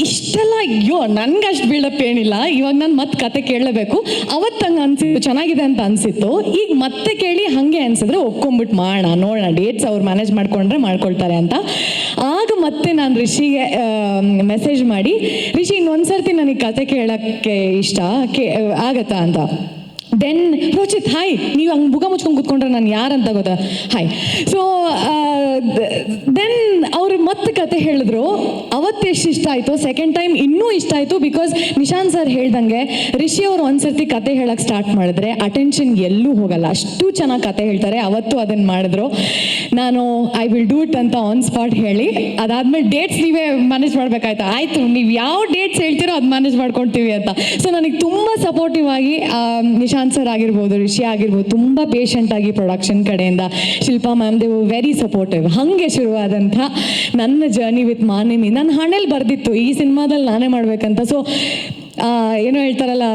ಇಷ್ಟೆಲ್ಲ ಅಯ್ಯೋ ನನಗೆ ಅಷ್ಟು ಬಿಲ್ಡಪ್ ಏನಿಲ್ಲ, ಇವಾಗ ನಾನು ಮತ್ತೆ ಕತೆ ಕೇಳಲೇಬೇಕು. ಅವತ್ತು ಹಂಗೆ ಅನಿಸಿದ್ದು, ಚೆನ್ನಾಗಿದೆ ಅಂತ ಅನಿಸಿತ್ತು. ಈಗ ಮತ್ತೆ ಕೇಳಿ ಹಾಗೆ ಅನಿಸಿದ್ರೆ ಒಪ್ಕೊಂಬಿಟ್ಟು ನೋಡೋಣ ಡೇಟ್ಸ್ ಅವ್ರು ಮ್ಯಾನೇಜ್ ಮಾಡ್ಕೊಂಡ್ರೆ ಮಾಡ್ಕೊಳ್ತಾರೆ ಅಂತ. ಆಗ ಮತ್ತೆ ನಾನು ರಿಷಿಗೆ ಮೆಸೇಜ್ ಮಾಡಿ, ರಿಷಿ ಇನ್ನೊಂದು ಸರ್ತಿ ನನಗೆ ಕತೆ ಕೇಳೋಕ್ಕೆ ಇಷ್ಟ, ಆಗತ್ತಾ ಅಂತ. ದೆನ್ ರೋಚಿತ್, ಹಾಯ್, ನೀವು ಹಂಗೆ ಮುಖ ಮುಚ್ಕೊಂಡು ಕೂತ್ಕೊಂಡ್ರೆ ನಾನು ಯಾರಂತ ಗೊತ್ತಾ, ಹಾಯ್. ಸೊ ದೆನ್ ಅವರು ಮತ್ತೆ ಕತೆ ಹೇಳಿದ್ರು. ಅವತ್ತು ಎಷ್ಟು ಇಷ್ಟ ಆಯಿತು, ಸೆಕೆಂಡ್ ಟೈಮ್ ಇನ್ನೂ ಇಷ್ಟ ಆಯಿತು. ಬಿಕಾಸ್ ನಿಶಾಂತ್ ಸರ್ ಹೇಳ್ದಂಗೆ ರಿಷಿ ಅವರು ಒಂದ್ಸರ್ತಿ ಕತೆ ಹೇಳಕ್ಕೆ ಸ್ಟಾರ್ಟ್ ಮಾಡಿದ್ರೆ ಅಟೆನ್ಷನ್ ಎಲ್ಲೂ ಹೋಗಲ್ಲ, ಅಷ್ಟು ಚೆನ್ನಾಗಿ ಕತೆ ಹೇಳ್ತಾರೆ. ಅವತ್ತು ಅದನ್ನು ಮಾಡಿದ್ರು. ನಾನು ಐ ವಿಲ್ ಡೂ ಇಟ್ ಅಂತ ಆನ್ ಸ್ಪಾಟ್ ಹೇಳಿ, ಅದಾದಮೇಲೆ ಡೇಟ್ಸ್ ನೀವೇ ಮ್ಯಾನೇಜ್ ಮಾಡಬೇಕಾಯ್ತು. ಆಯಿತು, ನೀವು ಯಾವ ಡೇಟ್ಸ್ ಹೇಳ್ತೀರೋ ಅದು ಮ್ಯಾನೇಜ್ ಮಾಡ್ಕೊಳ್ತೀವಿ ಅಂತ. ಸೊ ನನಗೆ ತುಂಬ ಸಪೋರ್ಟಿವ್ ಆಗಿ ನಿಶಾಂತ್ ಸರ್ ಆಗಿರ್ಬೋದು, ರಿಷಿ ಆಗಿರ್ಬೋದು, ತುಂಬ ಪೇಷಂಟಾಗಿ ಪ್ರೊಡಕ್ಷನ್ ಕಡೆಯಿಂದ, Shilpa ma'am they very supportive. ಹಾಗೆ ಶುರುವಾದಂಥ ನನ್ನ ಜರ್ನಿ ವಿತ್ ಮಾನವಿ. ನನ್ನ ಹಣೆಯಲ್ಲಿ ಬರೆದಿತ್ತು ಈ ಸಿನಿಮಾದಲ್ಲಿ ನಾನೇ ಮಾಡಬೇಕಂತ. ಸೊ ಏನೋ ಹೇಳ್ತಾರಲ್ಲ,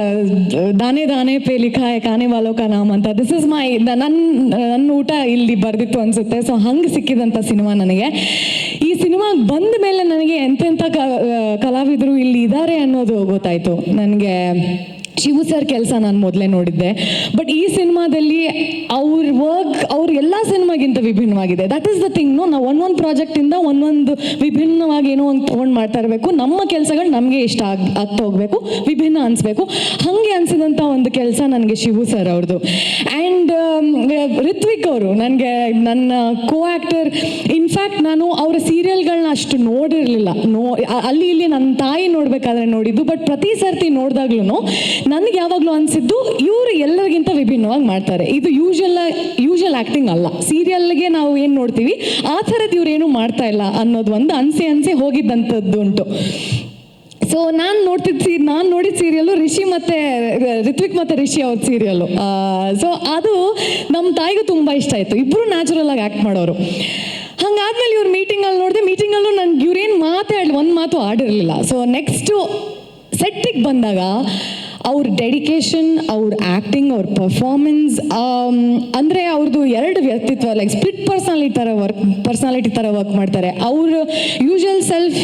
ದಾನೆ ದಾನೆ ಪೇ ಲಿಖಾ ಹೈ ಖಾನೆ ವಾಲೋ ಕಾ ನಾಮ್ ಅಂತ. ದಿಸ್ ಇಸ್ ಮೈ ನನ್ನ ಊಟ ಇಲ್ಲಿ ಬರೆದಿತ್ತು ಅನಿಸುತ್ತೆ. ಸೊ ಹಂಗೆ ಸಿಕ್ಕಿದಂಥ ಸಿನಿಮಾ ನನಗೆ. ಈ ಸಿನಿಮಾಗೆ ಬಂದ ಮೇಲೆ ನನಗೆ ಎಂತೆಂಥ ಕಲಾವಿದರು ಇಲ್ಲಿ ಇದ್ದಾರೆ ಅನ್ನೋದು ಗೊತ್ತಾಯಿತು ನನಗೆ. ಶಿವು ಸರ್ ಕೆಲಸ ನಾನು ಮೊದಲೇ ನೋಡಿದ್ದೆ, ಬಟ್ ಈ ಸಿನಿಮಾದಲ್ಲಿ ಅವ್ರ ವರ್ಕ್ ಅವ್ರ ಎಲ್ಲ ಸಿನಿಮಾಗಿಂತ ವಿಭಿನ್ನವಾಗಿದೆ. That is the thing. ನಾವು ಒಂದೊಂದು ಪ್ರಾಜೆಕ್ಟಿಂದ ಒಂದೊಂದು ವಿಭಿನ್ನವಾಗಿ ಏನೋ ಒಂದು ತೊಗೊಂಡು ಮಾಡ್ತಾ ಇರಬೇಕು. ನಮ್ಮ ಕೆಲಸಗಳು ನಮಗೆ ಇಷ್ಟ ಆಗ್ತಾ ಹೋಗಬೇಕು, ವಿಭಿನ್ನ ಅನಿಸ್ಬೇಕು. ಹಾಗೆ ಅನಿಸಿದಂಥ ಒಂದು ಕೆಲಸ ನನಗೆ ಶಿವು ಸರ್ ಅವ್ರದ್ದು. ಆ್ಯಂಡ್ ರಿತ್ವಿಕ್ ಅವರು ನನಗೆ ನನ್ನ ಕೋ ಆ್ಯಕ್ಟರ್. ಇನ್ಫ್ಯಾಕ್ಟ್ ನಾನು ಅವರ ಸೀರಿಯಲ್ಗಳನ್ನ ಅಷ್ಟು ನೋಡಿರಲಿಲ್ಲ. ಅಲ್ಲಿ ಇಲ್ಲಿ ನನ್ನ ತಾಯಿ ನೋಡಬೇಕಾದ್ರೆ ನೋಡಿದ್ದು, ಬಟ್ ಪ್ರತಿ ಸರ್ತಿ ನೋಡಿದಾಗ್ಲೂ ನನಗೆ ಯಾವಾಗಲೂ ಅನಿಸಿದ್ದು ಇವರು ಎಲ್ಲರಿಗಿಂತ ವಿಭಿನ್ನವಾಗಿ ಮಾಡ್ತಾರೆ. ಇದು ಯೂಶಲ್ ಆ್ಯಕ್ಟಿಂಗ್ ಅಲ್ಲ. ಸೀರಿಯಲ್ಗೆ ನಾವು ಏನು ನೋಡ್ತೀವಿ ಆ ಥರದ್ದು ಇವ್ರೇನು ಮಾಡ್ತಾ ಇಲ್ಲ ಅನ್ನೋದು ಒಂದು ಅನಿಸಿ ಹೋಗಿದ್ದಂಥದ್ದು ಉಂಟು. ಸೊ ನಾನು ನೋಡಿದ ಸೀರಿಯಲ್ಲು ರಿತ್ವಿಕ್ ಮತ್ತು ರಿಷಿ ಅವ್ರ ಸೀರಿಯಲ್ಲು. ಸೊ ಅದು ನಮ್ಮ ತಾಯಿಗೂ ತುಂಬ ಇಷ್ಟ ಆಯಿತು. ಇಬ್ಬರು ನ್ಯಾಚುರಲ್ ಆಗಿ ಆ್ಯಕ್ಟ್ ಮಾಡೋರು. ಹಂಗಾದ್ಮೇಲೆ ಇವ್ರು ಮೀಟಿಂಗಲ್ಲಿ ನೋಡಿದೆ. ಮೀಟಿಂಗಲ್ಲೂ ನನಗೆ ಇವ್ರೇನು ಒಂದು ಮಾತು ಆಡಿರಲಿಲ್ಲ. ಸೊ ನೆಕ್ಸ್ಟು ಸೆಟ್ಟಿಗೆ ಬಂದಾಗ ಅವ್ರ ಡೆಡಿಕೇಶನ್, ಅವ್ರ ಆ್ಯಕ್ಟಿಂಗ್, ಅವ್ರ ಪರ್ಫಾರ್ಮೆನ್ಸ್, ಅಂದರೆ ಅವ್ರದ್ದು 2 ವ್ಯಕ್ತಿತ್ವ, ಲೈಕ್ ಸ್ಪ್ಲಿಟ್ ಪರ್ಸನಾಲಿಟಿ ಥರ ವರ್ಕ್ ಮಾಡ್ತಾರೆ. ಅವರು ಯೂಶುವಲ್ ಸೆಲ್ಫ್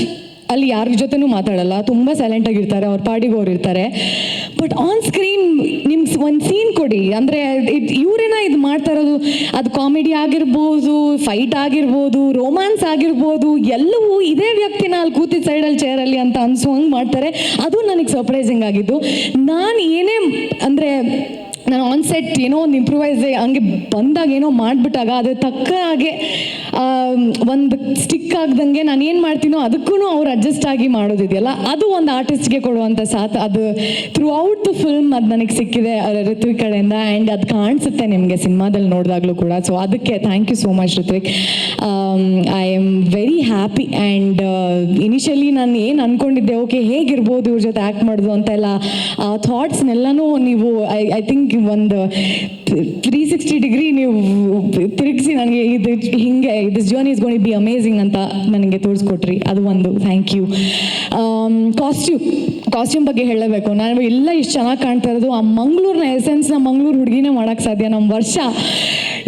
ಅಲ್ಲಿ ಯಾರ ಜೊತೆನೂ ಮಾತಾಡಲ್ಲ, ತುಂಬ ಸೈಲೆಂಟಾಗಿರ್ತಾರೆ, ಅವ್ರ ಪಾಡಿಗೆ ಅವ್ರು ಇರ್ತಾರೆ. ಬಟ್ ಆನ್ ಸ್ಕ್ರೀನ್ ನಿಮ್ಗೆ ಒಂದು ಸೀನ್ ಕೊಡಿ ಅಂದರೆ ಇವರೇನ ಇದು ಮಾಡ್ತಾ ಇರೋದು, ಅದು ಕಾಮಿಡಿ ಆಗಿರ್ಬೋದು, ಫೈಟ್ ಆಗಿರ್ಬೋದು, ರೋಮ್ಯಾನ್ಸ್ ಆಗಿರ್ಬೋದು, ಎಲ್ಲವೂ ಇದೇ ವ್ಯಕ್ತಿನ ಅಲ್ಲಿ ಕೂತಿದ್ದ ಸೈಡಲ್ಲಿ ಚೇರಲ್ಲಿ ಅಂತ ಅನ್ಸೋಂಗೆ ಮಾಡ್ತಾರೆ. ಅದು ನನಗೆ ಸರ್ಪ್ರೈಸಿಂಗ್ ಆಗಿದ್ದು. ನಾನು ಏನೇ ಅಂದರೆ ನಾನು ಆನ್ ಸೆಟ್ ಏನೋ ಒಂದು ಇಂಪ್ರೂವೈಸ್ ಹಂಗೆ ಬಂದಾಗ ಏನೋ ಮಾಡಿಬಿಟ್ಟಾಗ ಅದ್ರ ತಕ್ಕ ಹಾಗೆ ಒಂದು ಸ್ಟಿಕ್ ಆಗ್ದಂಗೆ ನಾನು ಏನು ಮಾಡ್ತೀನೋ ಅದಕ್ಕೂ ಅವ್ರು ಅಡ್ಜಸ್ಟ್ ಆಗಿ ಮಾಡೋದಿದೆಯಲ್ಲ, ಅದು ಒಂದು ಆರ್ಟಿಸ್ಟ್ಗೆ ಕೊಡುವಂಥ ಸಾಥ್. ಅದು ಥ್ರೂ ಔಟ್ ದ ಫಿಲ್ಮ್ ಅದು ನನಗೆ ಸಿಕ್ಕಿದೆ ಋತ್ವಿಕ್ ಕಡೆಯಿಂದ. ಆ್ಯಂಡ್ ಅದು ಕಾಣಿಸುತ್ತೆ ನಿಮಗೆ ಸಿನಿಮಾದಲ್ಲಿ ನೋಡಿದಾಗಲೂ ಕೂಡ. ಸೊ ಅದಕ್ಕೆ thank you so much Rithvik. I am very happy. And initially ನಾನು ಏನು ಅಂದ್ಕೊಂಡಿದ್ದೆ, ಓಕೆ ಹೇಗಿರ್ಬೋದು ಇವ್ರ ಜೊತೆ ಆ್ಯಕ್ಟ್ ಮಾಡೋದು ಅಂತೆಲ್ಲ ಆ ಥಾಟ್ಸ್ನೆಲ್ಲನೂ ನೀವು ಐ ಥಿಂಕ್ ಒಂದು 360 ಡಿಗ್ರಿ ನೀವು ತಿರುಗಿಸಿ ನನಗೆ ಇದು ಹಿಂಗೆ this journey is gonna be amazing ಅಂತ ನನಗೆ ತೋರಿಸ್ಕೊಟ್ರಿ. ಅದು ಒಂದು ಥ್ಯಾಂಕ್ ಯು. ಕಾಸ್ಟ್ಯೂಮ್ ಬಗ್ಗೆ ಹೇಳಬೇಕು. ನಾನು ಎಲ್ಲ ಇಷ್ಟು ಚೆನ್ನಾಗಿ ಕಾಣ್ತಾ ಇರೋದು ಆ ಮಂಗಳೂರಿನ ಎಸೆನ್ಸ್ನ ಮಂಗಳೂರು ಹುಡುಗಿನೇ ಮಾಡೋಕ್ಕೆ ಸಾಧ್ಯ. ನಮ್ಮ ವರ್ಷ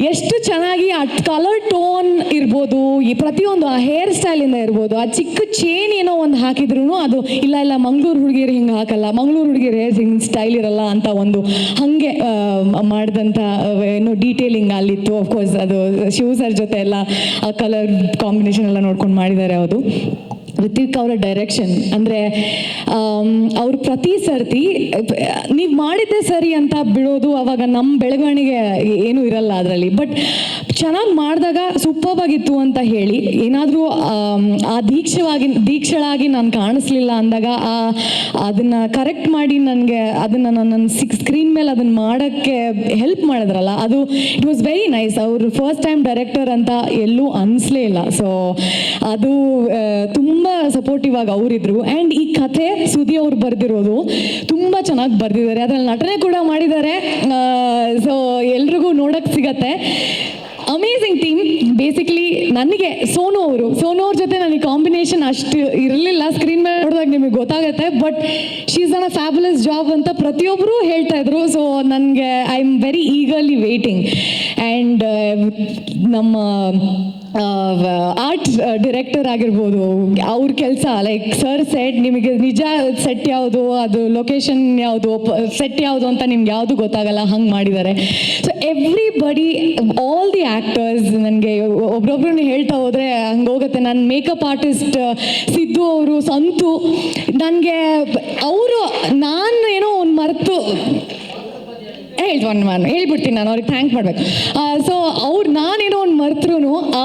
ಎಷ್ಟು ಚೆನ್ನಾಗಿ ಆ ಕಲರ್ ಟೋನ್ ಇರ್ಬೋದು, ಈ ಪ್ರತಿಯೊಂದು ಆ ಹೇರ್ ಸ್ಟೈಲಿಂದ ಇರ್ಬೋದು, ಆ ಚಿಕ್ಕ ಚೇನ್ ಏನೋ ಒಂದು ಹಾಕಿದ್ರು ಅದು ಇಲ್ಲ ಮಂಗಳೂರು ಹುಡುಗಿರು ಹಿಂಗೆ ಹಾಕಲ್ಲ, ಮಂಗಳೂರು ಹುಡುಗಿರು ಹೇರ್ ಹಿಂಗೆ ಸ್ಟೈಲ್ ಇರಲ್ಲ ಅಂತ ಒಂದು ಹಾಗೆ ಮಾಡಿದಂಥ ಏನೋ ಡೀಟೇಲಿಂಗ್ ಅಲ್ಲಿತ್ತು. ಅಫ್ಕೋರ್ಸ್ ಅದು ಶಿವ ಸರ್ ಜೊತೆ ಎಲ್ಲ ಆ ಕಲರ್ ಕಾಂಬಿನೇಷನ್ ಎಲ್ಲ ನೋಡ್ಕೊಂಡು ಮಾಡಿದ್ದಾರೆ. ಅದು ಋತ್ವಿಕ್ ಅವರ ಡೈರೆಕ್ಷನ್ ಅಂದರೆ ಅವ್ರು ಪ್ರತಿ ಸರ್ತಿ ನೀವು ಮಾಡಿದ್ದೆ ಸರಿ ಅಂತ ಬಿಡೋದು, ಅವಾಗ ನಮ್ಮ ಬೆಳವಣಿಗೆ ಏನೂ ಇರಲ್ಲ ಅದರಲ್ಲಿ. ಬಟ್ ಚೆನ್ನಾಗಿ ಮಾಡಿದಾಗ ಸೂಪರ್ಬ್ ಆಗಿತ್ತು ಅಂತ ಹೇಳಿ ಏನಾದರೂ ಆ ದೀಕ್ಷಳಾಗಿ ನಾನು ಕಾಣಿಸ್ಲಿಲ್ಲ ಅಂದಾಗ ಅದನ್ನು ಕರೆಕ್ಟ್ ಮಾಡಿ ನನಗೆ ಅದನ್ನು ನನ್ನ ಸ್ಕ್ರೀನ್ ಮೇಲೆ ಅದನ್ನು ಮಾಡೋಕ್ಕೆ ಹೆಲ್ಪ್ ಮಾಡಿದ್ರಲ್ಲ, ಅದು ಇಟ್ ವಾಸ್ ವೆರಿ ನೈಸ್. ಅವರು ಫಸ್ಟ್ ಟೈಮ್ ಡೈರೆಕ್ಟರ್ ಅಂತ ಎಲ್ಲೂ ಅನಿಸ್ಲೇ ಇಲ್ಲ. ಸೊ ಅದು ತುಂಬ ಸಪೋರ್ಟಿವ್ ಆಗಿ ಅವರಿದ್ರು. ಆ್ಯಂಡ್ ಈ ಕಥೆ ಸುದಿ ಅವ್ರು ಬರೆದಿರೋದು ತುಂಬ ಚೆನ್ನಾಗಿ ಬರೆದಿದ್ದಾರೆ, ಅದರಲ್ಲಿ ನಟನೆ ಕೂಡ ಮಾಡಿದ್ದಾರೆ. ಸೊ ಎಲ್ರಿಗೂ ನೋಡೋಕ್ಕೆ ಸಿಗತ್ತೆ. Amazing team. ಬೇಸಿಕಲಿ ನನಗೆ ಸೋನು ಅವ್ರ ಜೊತೆ ನನಗೆ ಕಾಂಬಿನೇಷನ್ ಅಷ್ಟು ಇರಲಿಲ್ಲ. ಸ್ಕ್ರೀನ್ ಮೇಲೆ ನೋಡಿದಾಗ ನಿಮಗೆ ಗೊತ್ತಾಗುತ್ತೆ. But she is on a fabulous job ಅಂತ ಪ್ರತಿಯೊಬ್ಬರು ಹೇಳ್ತಾ ಇದ್ರು. ಸೊ ನನಗೆ I am very eagerly waiting. And ನಮ್ಮ ಆರ್ಟ್ ಡೈರೆಕ್ಟರ್ ಆಗಿರ್ಬೋದು, ಅವ್ರ ಕೆಲಸ ಲೈಕ್ ಸರ್ ಸೆಟ್ ನಿಮಗೆ ನಿಜ ಸೆಟ್ ಯಾವುದು, ಅದು ಲೊಕೇಶನ್ ಯಾವುದು, ಸೆಟ್ ಯಾವುದು ಅಂತ ನಿಮ್ಗೆ ಯಾವುದು ಗೊತ್ತಾಗಲ್ಲ, ಹಂಗೆ ಮಾಡಿದ್ದಾರೆ. So everybody, all the actors, ನನಗೆ ಒಬ್ರೊಬ್ರನ್ನ ಹೇಳ್ತಾ ಹೋದರೆ ಹಂಗೆ ಹೋಗುತ್ತೆ. ನನ್ನ ಮೇಕಪ್ ಆರ್ಟಿಸ್ಟ್ ಸಿದ್ದು ಅವರು, ಸಂತು, ನನಗೆ ಅವರು ನಾನು ಏನೋ ಒಂದು ಮರೆತು ಹೇಳ್ಬಿಡ್ತೀನಿ, ನಾನು ಅವ್ರಿಗೆ ಥ್ಯಾಂಕ್ ಮಾಡಬೇಕು. ಸೊ ನಾನೇನೋ ಒಂದು ಮರ್ತರೂ ಆ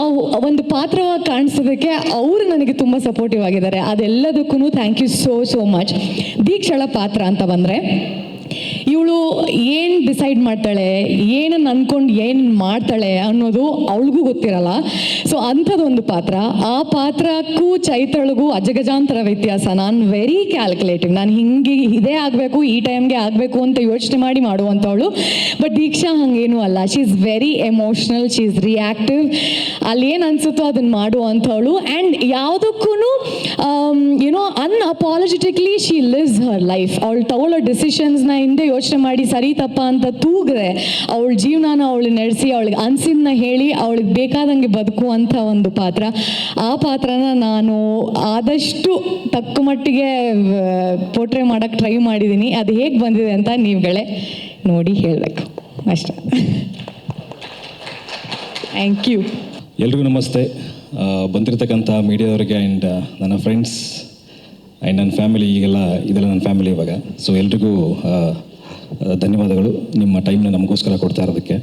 ಒಂದು ಪಾತ್ರವಾಗಿ ಕಾಣಿಸೋದಕ್ಕೆ ಅವರು ನನಗೆ ತುಂಬ ಸಪೋರ್ಟಿವ್ ಆಗಿದ್ದಾರೆ. ಅದೆಲ್ಲದಕ್ಕೂ ಥ್ಯಾಂಕ್ ಯು ಸೋ ಮಚ್. ದೀಕ್ಷಳ ಪಾತ್ರ ಅಂತ ಬಂದರೆ, ಇವಳು ಏನು ಡಿಸೈಡ್ ಮಾಡ್ತಾಳೆ, ಏನನ್ನು ಅಂದ್ಕೊಂಡು ಏನು ಮಾಡ್ತಾಳೆ ಅನ್ನೋದು ಅವಳಿಗೂ ಗೊತ್ತಿರಲ್ಲ. ಸೊ ಅಂಥದ್ದೊಂದು ಪಾತ್ರ. ಆ ಪಾತ್ರಕ್ಕೂ ಚೈತ್ರಳಿಗೂ ಅಜಗಜಾಂತರ ವ್ಯತ್ಯಾಸ. ನಾನು ವೆರಿ ಕ್ಯಾಲ್ಕುಲೇಟಿವ್, ನಾನು ಹಿಂಗೆ ಇದೇ ಆಗಬೇಕು, ಈ ಟೈಮ್ಗೆ ಆಗಬೇಕು ಅಂತ ಯೋಚನೆ ಮಾಡಿ ಮಾಡುವಂಥವಳು. ಬಟ್ ದೀಕ್ಷಾ ಹಂಗೇನೂ ಅಲ್ಲ. She is very emotional, she is reactive. ಅಲ್ಲಿ ಏನು ಅನಿಸುತ್ತೋ ಅದನ್ನು ಮಾಡುವಂಥವಳು. ಆ್ಯಂಡ್ ಯಾವುದಕ್ಕೂ ಏನೋ ಅನ್ಅಪಾಲಜೆಟಿಕ್ಲಿ ಶಿ ಲಿವ್ಸ್ ಹರ್ ಲೈಫ್. ಅವಳು ತಗೊಳ್ಳೋ ಡಿಸಿಷನ್ಸ್ನ ಹಿಂದೆ ಯೋಚನೆ ಮಾಡಿ ಸರಿ ತಪ್ಪ ಅಂತ ತೂಗ್ರೆ ಅವಳ ಜೀವನನ ಅವಳು ನಡೆಸಿ, ಅವಳಿಗೆ ಅನ್ಸಿದ್ನ ಹೇಳಿ, ಅವಳಿಗೆ ಬೇಕಾದಂಗೆ ಬದುಕುವಂಥ ಒಂದು ಪಾತ್ರ. ಆ ಪಾತ್ರನ ನಾನು ಆದಷ್ಟು ತಕ್ಕ ಮಟ್ಟಿಗೆ ಪೋರ್ಟ್ರೇ ಮಾಡೋಕ್ಕೆ ಟ್ರೈ ಮಾಡಿದ್ದೀನಿ. ಅದು ಹೇಗೆ ಬಂದಿದೆ ಅಂತ ನೀವುಗಳೇ ನೋಡಿ ಹೇಳಬೇಕು ಅಷ್ಟೇ. Thank you. ಎಲ್ರಿಗೂ ನಮಸ್ತೆ. ಬಂದಿರತಕ್ಕಂಥ ಮೀಡಿಯಾದವ್ರಿಗೆ ಆ್ಯಂಡ್ ನನ್ನ ಫ್ರೆಂಡ್ಸ್ ಆ್ಯಂಡ್ ನನ್ನ ಫ್ಯಾಮಿಲಿ, ಇದೆಲ್ಲ ನನ್ನ ಫ್ಯಾಮಿಲಿ ಇವಾಗ. ಸೊ ಎಲ್ರಿಗೂ ಧನ್ಯವಾದಗಳು ನಿಮ್ಮ ಟೈಮ್ನ ನಮಗೋಸ್ಕರ ಕೊಡ್ತಾ ಇರೋದಕ್ಕೆ.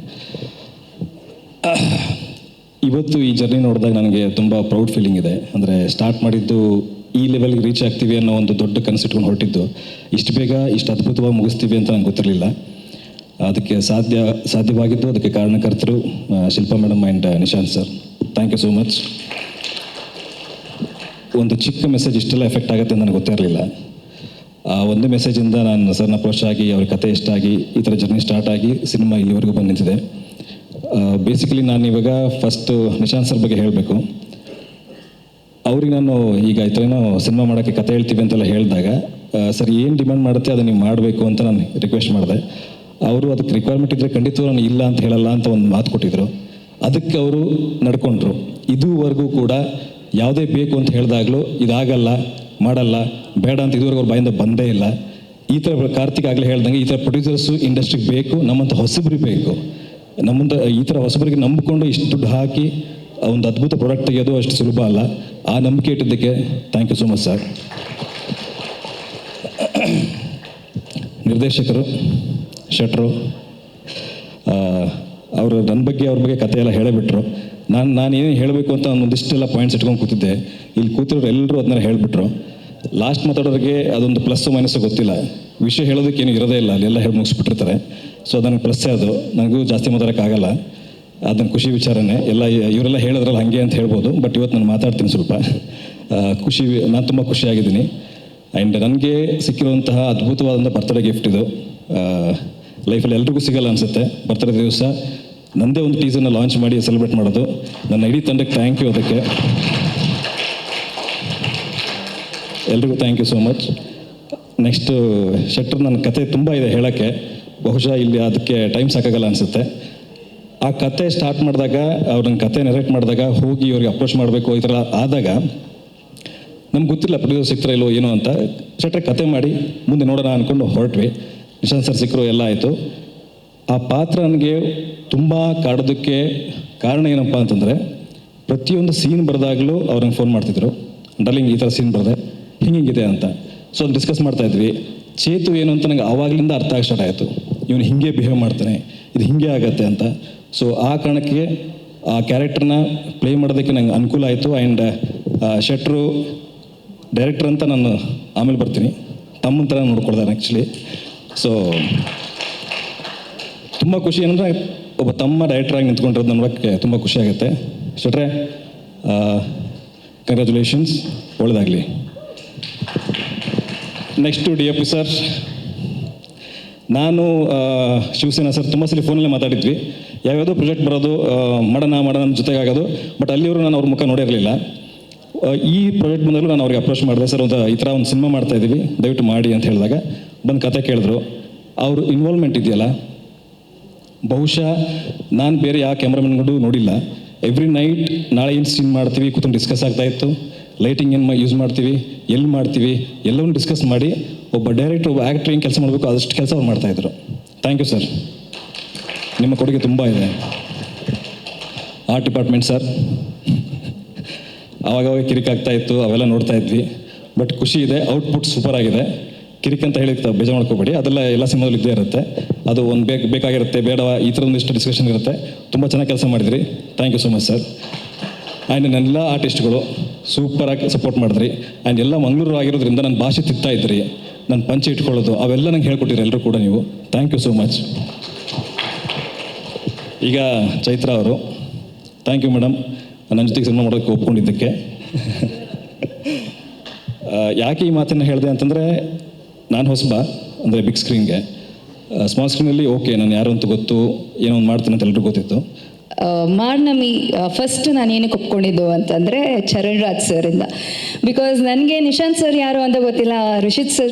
ಇವತ್ತು ಈ ಜರ್ನಿ ನೋಡಿದಾಗ ನನಗೆ ತುಂಬ ಪ್ರೌಡ್ ಫೀಲಿಂಗ್ ಇದೆ. ಅಂದರೆ ಸ್ಟಾರ್ಟ್ ಮಾಡಿದ್ದು ಈ ಲೆವೆಲ್ಗೆ ರೀಚ್ ಆಗ್ತೀವಿ ಅನ್ನೋ ಒಂದು ದೊಡ್ಡ ಕನಸಿಟ್ಕೊಂಡು ಹೊರಟಿದ್ದು, ಇಷ್ಟು ಬೇಗ ಇಷ್ಟು ಅದ್ಭುತವಾಗಿ ಮುಗಿಸ್ತೀವಿ ಅಂತ ನಂಗೆ ಗೊತ್ತಿರಲಿಲ್ಲ. ಅದಕ್ಕೆ ಸಾಧ್ಯವಾಗಿದ್ದು ಅದಕ್ಕೆ ಕಾರಣಕರ್ತರು Shilpa madam and Nishant sir. Thank you so much. ಒಂದು ಚಿಕ್ಕ ಮೆಸೇಜ್ ಇಷ್ಟೆಲ್ಲ ಎಫೆಕ್ಟ್ ಆಗುತ್ತೆ ಅಂತ ನನಗೆ ಗೊತ್ತಿರಲಿಲ್ಲ. ಆ ಒಂದು ಮೆಸೇಜಿಂದ ನಾನು ಸರ್ನ ಅಪ್ರೋಚ್ ಆಗಿ ಅವ್ರ ಕತೆ ಇಷ್ಟಾಗಿ ಈ ಥರ ಜರ್ನಿ ಸ್ಟಾರ್ಟ್ ಆಗಿ ಸಿನಿಮಾ ಇಲ್ಲಿವರೆಗೂ ಬಂದು ನಿಂತಿದೆ. ಬೇಸಿಕಲಿ ನಾನು ಇವಾಗ ಫಸ್ಟು ನಿಶಾಂತ್ ಸರ್ ಬಗ್ಗೆ ಹೇಳಬೇಕು. ಅವ್ರಿಗೆ ನಾನು ಈಗ ಈ ಥರ ಏನೋ ಸಿನಿಮಾ ಮಾಡೋಕ್ಕೆ ಕತೆ ಹೇಳ್ತೀವಿ ಅಂತೆಲ್ಲ ಹೇಳಿದಾಗ, ಸರ್ ಏನು ಡಿಮ್ಯಾಂಡ್ ಮಾಡುತ್ತೆ ಅದನ್ನು ನೀವು ಮಾಡಬೇಕು ಅಂತ ನಾನು ರಿಕ್ವೆಸ್ಟ್ ಮಾಡಿದೆ. ಅವರು ಅದಕ್ಕೆ ರಿಕ್ವೈರ್ಮೆಂಟ್ ಇದ್ದರೆ ಖಂಡಿತವಾಗಿ ನಾನು ಇಲ್ಲ ಅಂತ ಹೇಳಲ್ಲ ಅಂತ ಒಂದು ಮಾತು ಕೊಟ್ಟಿದ್ದರು. ಅದಕ್ಕೆ ಅವರು ನಡ್ಕೊಂಡ್ರು. ಇದುವರೆಗೂ ಕೂಡ ಯಾವುದೇ ಬೇಕು ಅಂತ ಹೇಳಿದಾಗಲೂ ಇದಾಗಲ್ಲ, ಮಾಡಲ್ಲ, ಬೇಡ ಅಂತ ಇದುವರೆಗೂ ಅವ್ರ ಬಾಯಿಂದ ಬಂದೇ ಇಲ್ಲ. ಈ ಥರ ಕಾರ್ತಿಕ್ ಆಗಲೇ ಹೇಳ್ದಂಗೆ ಈ ಥರ ಪ್ರೊಡ್ಯೂಸರ್ಸು ಇಂಡಸ್ಟ್ರಿಗೆ ಬೇಕು, ನಮ್ಮಂಥ ಹೊಸಬರಿಗೆ ಬೇಕು. ನಮ್ಮಂಥ ಈ ಥರ ಹೊಸಬರಿಗೆ ನಂಬಿಕೊಂಡು ಇಷ್ಟು ದುಡ್ಡು ಹಾಕಿ ಒಂದು ಅದ್ಭುತ ಪ್ರಾಡಕ್ಟ್ ತೆಗೆಯೋದು ಅಷ್ಟು ಸುಲಭ ಅಲ್ಲ. ಆ ನಂಬಿಕೆ ಇಟ್ಟಿದ್ದಕ್ಕೆ thank you so much sir. ನಿರ್ದೇಶಕರು ಶೆಟ್ರು ಅವರು ನನ್ನ ಬಗ್ಗೆ ಅವ್ರ ಬಗ್ಗೆ ಕಥೆ ಎಲ್ಲ ಹೇಳಿಬಿಟ್ರು. ನಾನು ಏನೇನು ಹೇಳಬೇಕು ಅಂತ ಒಂದಿಷ್ಟೆಲ್ಲ ಪಾಯಿಂಟ್ಸ್ ಇಟ್ಕೊಂಡು ಕೂತಿದ್ದೆ. ಇಲ್ಲಿ ಕೂತಿರೋರು ಎಲ್ಲರೂ ಅದನ್ನೆಲ್ಲ ಹೇಳಿಬಿಟ್ರು. ಲಾಸ್ಟ್ ಮಾತಾಡೋರಿಗೆ ಅದೊಂದು ಪ್ಲಸ್ಸು ಮೈನಸ್ಸು ಗೊತ್ತಿಲ್ಲ, ವಿಷಯ ಹೇಳೋದಕ್ಕೆ ಏನು ಇರೋದೇ ಇಲ್ಲ, ಅಲ್ಲೆಲ್ಲ ಹೇಳಿ ಮುಗಿಸ್ಬಿಟ್ಟಿರ್ತಾರೆ. ಸೊ ಅದನ್ನು ಪ್ಲಸ್ಸೇ ಅದು, ನನಗೂ ಜಾಸ್ತಿ ಮಾತಾಡೋಕ್ಕಾಗಲ್ಲ. ಅದನ್ನು ಖುಷಿ ವಿಚಾರನೇ. ಎಲ್ಲ ಇವರೆಲ್ಲ ಹೇಳಿದ್ರಲ್ಲ ಹಾಗೆ ಅಂತ ಹೇಳ್ಬೋದು, ಬಟ್ ಇವತ್ತು ನಾನು ಮಾತಾಡ್ತೀನಿ ಸ್ವಲ್ಪ. ನಾನು ತುಂಬ ಖುಷಿಯಾಗಿದ್ದೀನಿ. ಆ್ಯಂಡ್ ನನಗೆ ಸಿಕ್ಕಿರುವಂತಹ ಅದ್ಭುತವಾದಂಥ ಬರ್ತ್ಡೇ ಗಿಫ್ಟ್ ಇದು. ಲೈಫಲ್ಲಿ ಎಲ್ರಿಗೂ ಸಿಗಲ್ಲ ಅನಿಸುತ್ತೆ. ಬರ್ತ್ಡೇ ದಿವಸ ನನ್ನದೇ ಒಂದು ಟೀಸರ್ನ ಲಾಂಚ್ ಮಾಡಿ ಸೆಲೆಬ್ರೇಟ್ ಮಾಡೋದು. ನನ್ನ ಇಡೀ ತಂಡಕ್ಕೆ ಥ್ಯಾಂಕ್ ಯು. ಅದಕ್ಕೆ ಎಲ್ರಿಗೂ thank you so much. Next ಶೆಟ್ರ್, ನನ್ನ ಕತೆ ತುಂಬ ಇದೆ ಹೇಳೋಕ್ಕೆ, ಬಹುಶಃ ಇಲ್ಲಿ ಅದಕ್ಕೆ ಟೈಮ್ ಸಾಕಾಗಲ್ಲ ಅನಿಸುತ್ತೆ. ಆ ಕತೆ ಸ್ಟಾರ್ಟ್ ಮಾಡಿದಾಗ, ಅವ್ರು ನನ್ನ ಕತೆ ನೆರೇಟ್ ಮಾಡಿದಾಗ, ಹೋಗಿ ಇವ್ರಿಗೆ ಅಪ್ರೋಚ್ ಮಾಡಬೇಕು ಈ ಥರ ಆದಾಗ ನಮ್ಗೆ ಗೊತ್ತಿಲ್ಲ ಪ್ರೊಡ್ಯೂಸರ್ ಸಿಗ್ತಾರ ಇಲ್ಲೋ ಏನೋ ಅಂತ. ಶೆಟ್ರೆ ಕತೆ ಮಾಡಿ ಮುಂದೆ ನೋಡೋಣ ಅಂದ್ಕೊಂಡು ಹೊರಟ್ವಿ. ನಿಶಾಂತ್ ಸರ್ ಸಿಕ್ಕರು, ಎಲ್ಲ ಆಯಿತು. ಆ ಪಾತ್ರ ನನಗೆ ತುಂಬ ಕಾಡೋದಕ್ಕೆ ಕಾರಣ ಏನಪ್ಪ ಅಂತಂದರೆ, ಪ್ರತಿಯೊಂದು ಸೀನ್ ಬರೆದಾಗಲೂ ಅವ್ರಿಗೆ ಫೋನ್ ಮಾಡ್ತಿದ್ರು, ಡಾರ್ಲಿಂಗ್ ಈ ಥರ ಸೀನ್ ಬರೆದೆ, ಹಿಂಗಿದೆ ಅಂತ. ಸೊ ಅದು ಡಿಸ್ಕಸ್ ಮಾಡ್ತಾಯಿದ್ವಿ. ಚೇತು ಏನು ಅಂತ ನನಗೆ ಆವಾಗಲಿಂದ ಅರ್ಥ ಆಗಿ ಸ್ಟಾರ್ಟ್ ಆಯಿತು, ಇವನು ಹೀಗೆ ಬಿಹೇವ್ ಮಾಡ್ತಾನೆ, ಇದು ಹೀಗೆ ಆಗತ್ತೆ ಅಂತ. ಸೊ ಆ ಕಾರಣಕ್ಕೆ ಆ ಕ್ಯಾರೆಕ್ಟರ್ನ ಪ್ಲೇ ಮಾಡೋದಕ್ಕೆ ನಂಗೆ ಅನುಕೂಲ ಆಯಿತು. ಆ್ಯಂಡ್ ಶೆಟ್ರು ಡೈರೆಕ್ಟರ್ ಅಂತ ನಾನು ಆಮೇಲೆ ಬರ್ತೀನಿ, ತಮ್ಮನ ಥರ ನೋಡ್ಕೊಳ್ತಾರೆ ಆ್ಯಕ್ಚುಲಿ. ಸೊ ತುಂಬ ಖುಷಿ ಏನಂದರೆ ಒಬ್ಬ ತಮ್ಮ ಡೈರೆಕ್ಟ್ರಾಗಿ ನಿಂತ್ಕೊಂಡಿರೋದು ನೋಡೋಕ್ಕೆ ತುಂಬ ಖುಷಿ ಆಗುತ್ತೆ. ಶೆಟ್ರೆ ಕಂಗ್ರ್ಯಾಚುಲೇಷನ್ಸ್, ಒಳ್ಳೆಯದಾಗಲಿ. ನೆಕ್ಸ್ಟು DOP ಸರ್, ನಾನು ಶಿವಸೇನಾ ಸರ್ ತುಂಬ ಸಲ ಫೋನಲ್ಲೇ ಮಾತಾಡಿದ್ವಿ. ಯಾವ್ಯಾವುದೋ ಪ್ರಾಜೆಕ್ಟ್ ಬರೋದು, ಮಾಡೋಣ ನಮ್ಮ ಜೊತೆಗಾಗೋದು, ಬಟ್ ಅಲ್ಲಿವರು ನಾನು ಅವ್ರ ಮುಖ ನೋಡಿರಲಿಲ್ಲ. ಈ ಪ್ರಾಜೆಕ್ಟ್ ಬಂದಲ್ಲೂ ನಾನು ಅವ್ರಿಗೆ ಅಪ್ರೋಚ್ ಮಾಡಿದೆ, ಸರ್ ಈ ಥರ ಒಂದು ಸಿನಿಮಾ ಮಾಡ್ತಾಯಿದ್ದೀವಿ, ದಯವಿಟ್ಟು ಮಾಡಿ ಅಂತ ಹೇಳಿದಾಗ ಬಂದು ಕತೆ ಕೇಳಿದ್ರು. ಅವರು ಇನ್ವಾಲ್ವ್ಮೆಂಟ್ ಇದೆಯಲ್ಲ, ಬಹುಶಃ ನಾನು ಬೇರೆ ಯಾವ ಕ್ಯಾಮ್ರಾಮನ್ಗಳು ನೋಡಿಲ್ಲ. ಎವ್ರಿ ನೈಟ್ ನಾಳೆ ಏನು ಸೀನ್ ಮಾಡ್ತೀವಿ ಕೂತ್ಕೊಂಡು ಡಿಸ್ಕಸ್ ಆಗ್ತಾಯಿತ್ತು. ಲೈಟಿಂಗ್ ಏನು ಯೂಸ್ ಮಾಡ್ತೀವಿ, ಎಲ್ಲಿ ಮಾಡ್ತೀವಿ, ಎಲ್ಲವನ್ನೂ ಡಿಸ್ಕಸ್ ಮಾಡಿ ಒಬ್ಬ ಡೈರೆಕ್ಟ್ರ್, ಒಬ್ಬ ಆ್ಯಕ್ಟ್ರ್ ಏನು ಕೆಲಸ ಮಾಡಬೇಕು ಅದಷ್ಟು ಕೆಲಸ ಅವ್ರು ಮಾಡ್ತಾಯಿದ್ರು. ಥ್ಯಾಂಕ್ ಯು ಸರ್, ನಿಮ್ಮ ಕೊಡುಗೆ ತುಂಬ ಇದೆ. ಆರ್ಟ್ ಡಿಪಾರ್ಟ್ಮೆಂಟ್ ಸರ್, ಆವಾಗವಾಗ ಕಿರಿಕಾಗ್ತಾ ಇತ್ತು, ಅವೆಲ್ಲ ನೋಡ್ತಾ ಇದ್ವಿ. ಬಟ್ ಖುಷಿ ಇದೆ, ಔಟ್ಪುಟ್ ಸೂಪರ್ ಆಗಿದೆ. ಕಿರಿಕ್ ಅಂತ ಹೇಳಿ ಬೇಜಾರು ಮಾಡ್ಕೋಬೇಡಿ, ಅದೆಲ್ಲ ಎಲ್ಲ ಸಿನಿಮಾದಲ್ಲಿ ಇದ್ದೇ ಇರುತ್ತೆ. ಅದು ಒಂದು ಬೇಕಾಗಿರುತ್ತೆ, ಬೇಡ, ಈ ಥರ ಒಂದಿಷ್ಟು ಡಿಸ್ಕಷನ್ ಇರುತ್ತೆ. ತುಂಬ ಚೆನ್ನಾಗಿ ಕೆಲಸ ಮಾಡಿದ್ರಿ, thank you so much sir. And ನನ್ನೆಲ್ಲ ಆರ್ಟಿಸ್ಟ್ಗಳು ಸೂಪರಾಗಿ ಸಪೋರ್ಟ್ ಮಾಡಿದ್ರಿ. ಆ್ಯಂಡ್ ಎಲ್ಲ ಮಂಗಳೂರು ಆಗಿರೋದ್ರಿಂದ ನನ್ನ ಭಾಷೆ ತಿತ್ತಾ ಇದ್ರಿ, ನನ್ನ ಪಂಚೆ ಇಟ್ಕೊಳ್ಳೋದು ಅವೆಲ್ಲ ನಂಗೆ ಹೇಳ್ಕೊಟ್ಟಿರಿ ಎಲ್ಲರೂ ಕೂಡ ನೀವು. Thank you so much. ಈಗ ಚೈತ್ರ ಅವರು, ಥ್ಯಾಂಕ್ ಯು ಮೇಡಮ್, ನನ್ನ ಜೊತೆಗೆ ಸಿನಿಮಾ ಮಾಡೋದಕ್ಕೆ ಒಪ್ಕೊಂಡಿದ್ದಕ್ಕೆ. ಯಾಕೆ ಈ ಮಾತನ್ನು ಹೇಳಿದೆ ಅಂತಂದರೆ, ನಾನು ಹೊಸಬ ಅಂದರೆ ಬಿಗ್ ಸ್ಕ್ರೀನ್ಗೆ. ಸ್ಮಾಲ್ ಸ್ಕ್ರೀನಲ್ಲಿ ಓಕೆ, ನಾನು ಯಾರು ಅಂತ ಗೊತ್ತು, ಏನೋ ಒಂದು ಮಾಡ್ತೀನಿ ಅಂತ ಎಲ್ರಿಗೂ ಗೊತ್ತಿತ್ತು. ಮಾರ್ನಮಿ ಫಸ್ಟ್ ನಾನು ಏನಕ್ಕೆ ಒಪ್ಕೊಂಡಿದ್ದು ಅಂತಂದರೆ ಚರಣ್ ರಾಜ್ ಸರಿಂದ. ಬಿಕಾಸ್ ನನಗೆ ನಿಶಾಂತ್ ಸರ್ ಯಾರು ಅಂತ ಗೊತ್ತಿಲ್ಲ,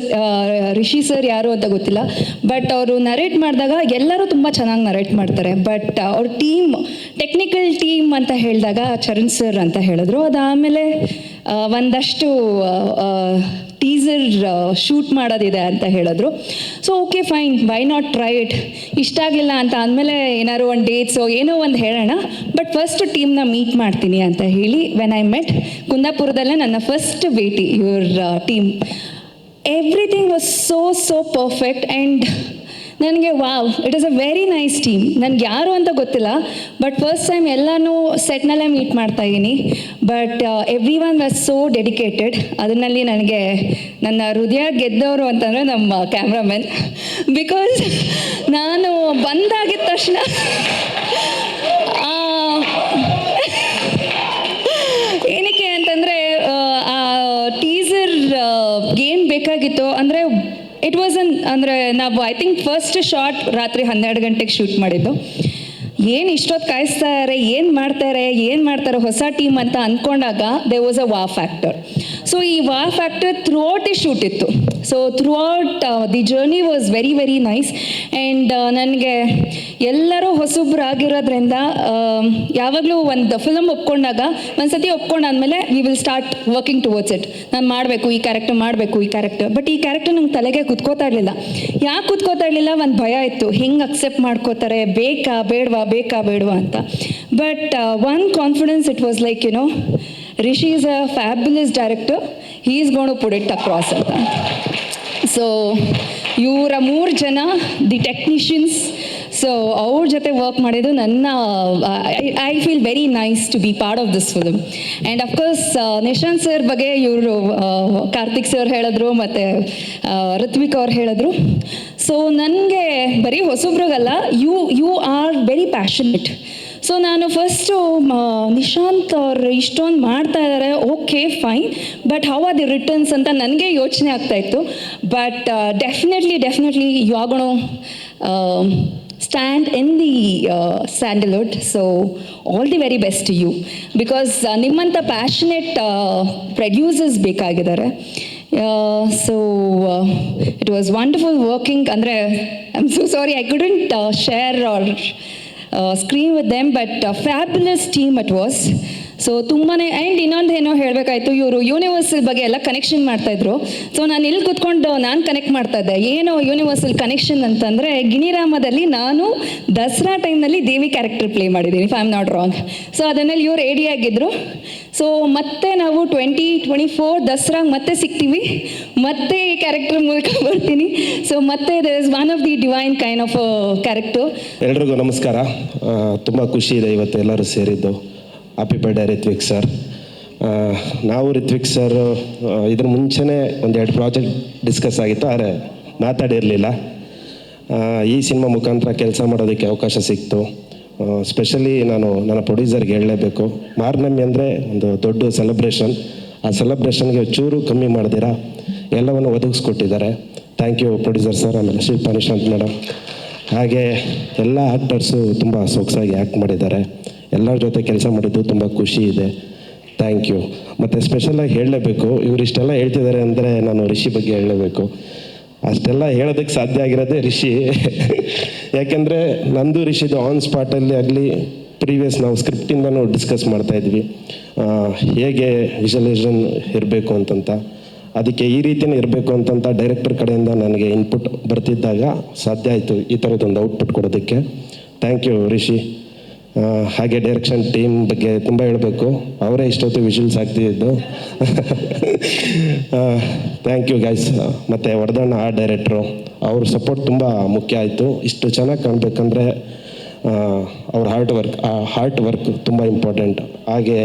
ರಿಷಿ ಸರ್ ಯಾರು ಅಂತ ಗೊತ್ತಿಲ್ಲ. ಬಟ್ ಅವರು ನರೇಟ್ ಮಾಡಿದಾಗ ಎಲ್ಲರೂ ತುಂಬ ಚೆನ್ನಾಗಿ ನರೇಟ್ ಮಾಡ್ತಾರೆ. ಬಟ್ ಅವ್ರ ಟೀಮ್, ಟೆಕ್ನಿಕಲ್ ಟೀಮ್ ಅಂತ ಹೇಳಿದಾಗ ಚರಣ್ ಸರ್ ಅಂತ ಹೇಳಿದ್ರು. ಅದಾದಮೇಲೆ ಒಂದಷ್ಟು ಟೀಸರ್ ಶೂಟ್ ಮಾಡೋದಿದೆ ಅಂತ ಹೇಳಿದ್ರು. So okay fine, why not try it. ಇಷ್ಟ ಆಗಲಿಲ್ಲ ಅಂತ ಅಂದಮೇಲೆ ಏನಾದ್ರು ಒಂದು ಡೇಟ್ಸೋ ಏನೋ ಒಂದು ಹೇಳೋಣ, ಬಟ್ ಫಸ್ಟ್ ಟೀಮ್ನ ಮೀಟ್ ಮಾಡ್ತೀನಿ ಅಂತ ಹೇಳಿ ವೆನ್ ಐ ಮೆಟ್ ಕುಂದಾಪುರದಲ್ಲೇ ನನ್ನ ಫಸ್ಟ್ ಭೇಟಿ your team. Everything was so perfect. And ನನಗೆ wow, it is a very nice team. ನನಗೆ ಯಾರು ಅಂತ ಗೊತ್ತಿಲ್ಲ, ಬಟ್ ಫಸ್ಟ್ ಟೈಮ್ ಎಲ್ಲನೂ ಸೆಟ್ನಲ್ಲೇ ಮೀಟ್ ಮಾಡ್ತಾ ಇದ್ದೀನಿ. But every one was so dedicated. ಅದರಲ್ಲಿ ನನಗೆ ನನ್ನ ಹೃದಯ ಗೆದ್ದವರು ಅಂತಂದರೆ ನಮ್ಮ ಕ್ಯಾಮ್ರಾಮನ್. ಬಿಕಾಸ್ ನಾನು ಬಂದಾಗಿದ್ದ ತಕ್ಷಣ ಏನಕ್ಕೆ ಅಂತಂದರೆ ಆ ಟೀಸರ್ ಏನು ಬೇಕಾಗಿತ್ತು ಅಂದರೆ ಇಟ್ ವಾಸ್ ಅಂದರೆ ನಾವು ಐ ಥಿಂಕ್ ಫಸ್ಟ್ ಶಾರ್ಟ್ ರಾತ್ರಿ 12 ಗಂಟೆಗೆ ಶೂಟ್ ಮಾಡಿದ್ದು. ಏನು ಇಷ್ಟೊತ್ತು ಕಾಯಿಸ್ತಾರೆ, ಏನು ಮಾಡ್ತಾರೆ ಹೊಸ ಟೀಮ್ ಅಂತ ಅಂದ್ಕೊಂಡಾಗ they was a wow factor. So ಈ ವಾವ್ ಫ್ಯಾಕ್ಟರ್ ಥ್ರೂ ಔಟ್ ಈ ಶೂಟ್ ಇತ್ತು. So throughout the journey was very very nice. And ನನಗೆ ಎಲ್ಲರೂ ಹೊಸಬ್ರಾಗಿರೋದ್ರಿಂದ ಯಾವಾಗಲೂ ಒಂದು ಫಿಲಮ್ ಒಪ್ಕೊಂಡಾಗ ಒಂದ್ಸತಿ ಒಪ್ಕೊಂಡಾದ್ಮೇಲೆ we will start working towards it. ನಾನು ಮಾಡಬೇಕು ಈ ಕ್ಯಾರೆಕ್ಟರ್, ಮಾಡಬೇಕು ಈ ಕ್ಯಾರೆಕ್ಟರ್. ಬಟ್ ಈ ಕ್ಯಾರೆಕ್ಟರ್ ನಂಗೆ ತಲೆಗೆ ಕುತ್ಕೋತಾ ಇರಲಿಲ್ಲ. ಯಾಕೆ ಕುತ್ಕೋತಾ ಇರಲಿಲ್ಲ? ಒಂದು ಭಯ ಇತ್ತು, ಹೆಂಗೆ ಅಕ್ಸೆಪ್ಟ್ ಮಾಡ್ಕೋತಾರೆ, ಬೇಕಾ ಬೇಡವಾ ಅಂತ. But one confidence, it was like Rishi is a fabulous director. He is going to put it across ಅಂತ. ಸೊ ಇವರ 3 ಜನ ದಿ ಟೆಕ್ನಿಷಿಯನ್ಸ್, ಸೊ ಅವ್ರ ಜೊತೆ ವರ್ಕ್ ಮಾಡಿದ್ದು I feel very nice to be part of this film. And of course Nishant sir ಬಗ್ಗೆ ಇವರು ಕಾರ್ತಿಕ್ ಸರ್ ಹೇಳಿದ್ರು ಮತ್ತು ಋತ್ವಿಕ್ ಅವ್ರು ಹೇಳಿದ್ರು. ಸೊ ನನಗೆ ಬರೀ ಹೊಸಬ್ರಿಗಲ್ಲ, you are very passionate. So ನಾನು ಫಸ್ಟು ನಿಶಾಂತ್ ಅವ್ರು ಇಷ್ಟೊಂದು ಮಾಡ್ತಾ ಇದ್ದಾರೆ, okay fine, but how are the returns ಅಂತ ನನಗೆ ಯೋಚನೆ ಆಗ್ತಾಯಿತ್ತು. But definitely you are gonna stand in the sandalwood. So all the very best to you, because ನಿಮ್ಮಂಥ ಪ್ಯಾಷನೇಟ್ ಪ್ರೊಡ್ಯೂಸರ್ಸ್ ಬೇಕಾಗಿದ್ದಾರೆ. So it was wonderful working. ಅಂದರೆ I'm so sorry I couldn't share or screen with them, but a fabulous team it was. So ತುಂಬಾ. ಆ್ಯಂಡ್ ಇನ್ನೊಂದು ಏನೋ ಹೇಳಬೇಕಾಯ್ತು, ಇವರು ಯೂನಿವರ್ಸಲ್ ಬಗ್ಗೆ ಎಲ್ಲ ಕನೆಕ್ಷನ್ ಮಾಡ್ತಾಯಿದ್ರು. ಸೊ ನಾನು ಇಲ್ಲಿ ಕೂತ್ಕೊಂಡು ನಾನು ಕನೆಕ್ಟ್ ಮಾಡ್ತಾಯಿದ್ದೆ. ಏನು ಯೂನಿವರ್ಸಲ್ ಕನೆಕ್ಷನ್ ಅಂತಂದರೆ, ಗಿಣಿರಾಮದಲ್ಲಿ ನಾನು ದಸರಾ ಟೈಮ್ನಲ್ಲಿ ದೇವಿ ಕ್ಯಾರೆಕ್ಟರ್ ಪ್ಲೇ ಮಾಡಿದ್ದೀನಿ, if I am not wrong. So ಅದನ್ನಲ್ಲಿ ಇವ್ರು ರೆಡಿ ಆಗಿದ್ದರು. ಸೊ ಮತ್ತೆ ನಾವು 2024 ದಸರಾಗೆ ಮತ್ತೆ ಸಿಗ್ತೀವಿ, ಮತ್ತೆ ಈ ಕ್ಯಾರೆಕ್ಟರ್ ಮೂಲಕ ಬರ್ತೀನಿ. ಸೊ ಮತ್ತೆ there is one of the divine kind of character. ಎಲ್ರಿಗೂ ನಮಸ್ಕಾರ. ತುಂಬ ಖುಷಿ ಇದೆ ಇವತ್ತು ಎಲ್ಲರೂ ಸೇರಿದ್ದು. Happy birthday Rithvik sir. ನಾವು ರಿತ್ವಿಕ್ ಸರ್ ಇದ್ರ ಮುಂಚೆನೇ 1-2 ಪ್ರಾಜೆಕ್ಟ್ ಡಿಸ್ಕಸ್ ಆಗಿತ್ತು, ಆದರೆ ಮಾತಾಡಿರಲಿಲ್ಲ. ಈ ಸಿನಿಮಾ ಮುಖಾಂತರ ಕೆಲಸ ಮಾಡೋದಕ್ಕೆ ಅವಕಾಶ ಸಿಕ್ತು. ಸ್ಪೆಷಲಿ ನಾನು ನನ್ನ ಪ್ರೊಡ್ಯೂಸರ್ಗೆ ಹೇಳಲೇಬೇಕು, ಮಾರ್ನಮಿ ಅಂದರೆ ಒಂದು ದೊಡ್ಡ ಸೆಲೆಬ್ರೇಷನ್. ಆ ಸೆಲೆಬ್ರೇಷನ್ಗೆ ಚೂರು ಕಮ್ಮಿ ಮಾಡ್ದಿರಾ ಎಲ್ಲವನ್ನು ಒದಗಿಸ್ಕೊಟ್ಟಿದ್ದಾರೆ. Thank you producer sir. ಆಮೇಲೆ ಶಿಲ್ಪಾ ನಿಶಾಂತ್ ಮೇಡಮ್, ಹಾಗೆ ಎಲ್ಲ ಆ್ಯಕ್ಟರ್ಸು ತುಂಬ ಸೊಗಸಾಗಿ ಆ್ಯಕ್ಟ್ ಮಾಡಿದ್ದಾರೆ. ಎಲ್ಲರ ಜೊತೆ ಕೆಲಸ ಮಾಡಿದ್ದು ತುಂಬ ಖುಷಿ ಇದೆ. Thank you. ಮತ್ತು ಸ್ಪೆಷಲಾಗಿ ಹೇಳಲೇಬೇಕು, ಇವರು ಇಷ್ಟೆಲ್ಲ ಹೇಳ್ತಿದ್ದಾರೆ ಅಂದರೆ ನಾನು ರಿಷಿ ಬಗ್ಗೆ ಹೇಳಲೇಬೇಕು. ಅಷ್ಟೆಲ್ಲ ಹೇಳೋದಕ್ಕೆ ಸಾಧ್ಯ ಆಗಿರೋದೇ ರಿಷಿ. ಯಾಕೆಂದರೆ ನಂದು ರಿಷಿದು ಆನ್ ಸ್ಪಾಟಲ್ಲಿ ಆಗಲಿ, ಪ್ರೀವಿಯಸ್ ನಾವು ಸ್ಕ್ರಿಪ್ಟಿಂದನೂ ಡಿಸ್ಕಸ್ ಮಾಡ್ತಾಯಿದ್ವಿ ಹೇಗೆ ವಿಜುವಲೈಸೇಷನ್ ಇರಬೇಕು ಅಂತಂತ. ಅದಕ್ಕೆ ಈ ರೀತಿಯೇ ಇರಬೇಕು ಅಂತಂತ ಡೈರೆಕ್ಟರ್ ಕಡೆಯಿಂದ ನನಗೆ ಇನ್ಪುಟ್ ಬರ್ತಿದ್ದಾಗ ಸಾಧ್ಯ ಆಯಿತು ಈ ಥರದ್ದೊಂದು ಔಟ್ಪುಟ್ ಕೊಡೋದಕ್ಕೆ. Thank you Rishi. ಹಾಗೆ ಡೈರೆಕ್ಷನ್ ಟೀಮ್ ಬಗ್ಗೆ ತುಂಬ ಹೇಳಬೇಕು, ಅವರೇ ಇಷ್ಟೊತ್ತು ವಿಷುವಲ್ಸ್ ಆಗ್ತಿದ್ದು. Thank you guys. ಮತ್ತು ವರದಣ್ಣ ಆರ್ಟ್ ಡೈರೆಕ್ಟ್ರು, ಅವ್ರ ಸಪೋರ್ಟ್ ತುಂಬ ಮುಖ್ಯ ಆಯಿತು. ಇಷ್ಟು ಚೆನ್ನಾಗಿ ಕಾಣಬೇಕಂದ್ರೆ ಅವ್ರ ಹಾರ್ಟ್ ವರ್ಕ್ ತುಂಬ ಇಂಪಾರ್ಟೆಂಟ್. ಹಾಗೆ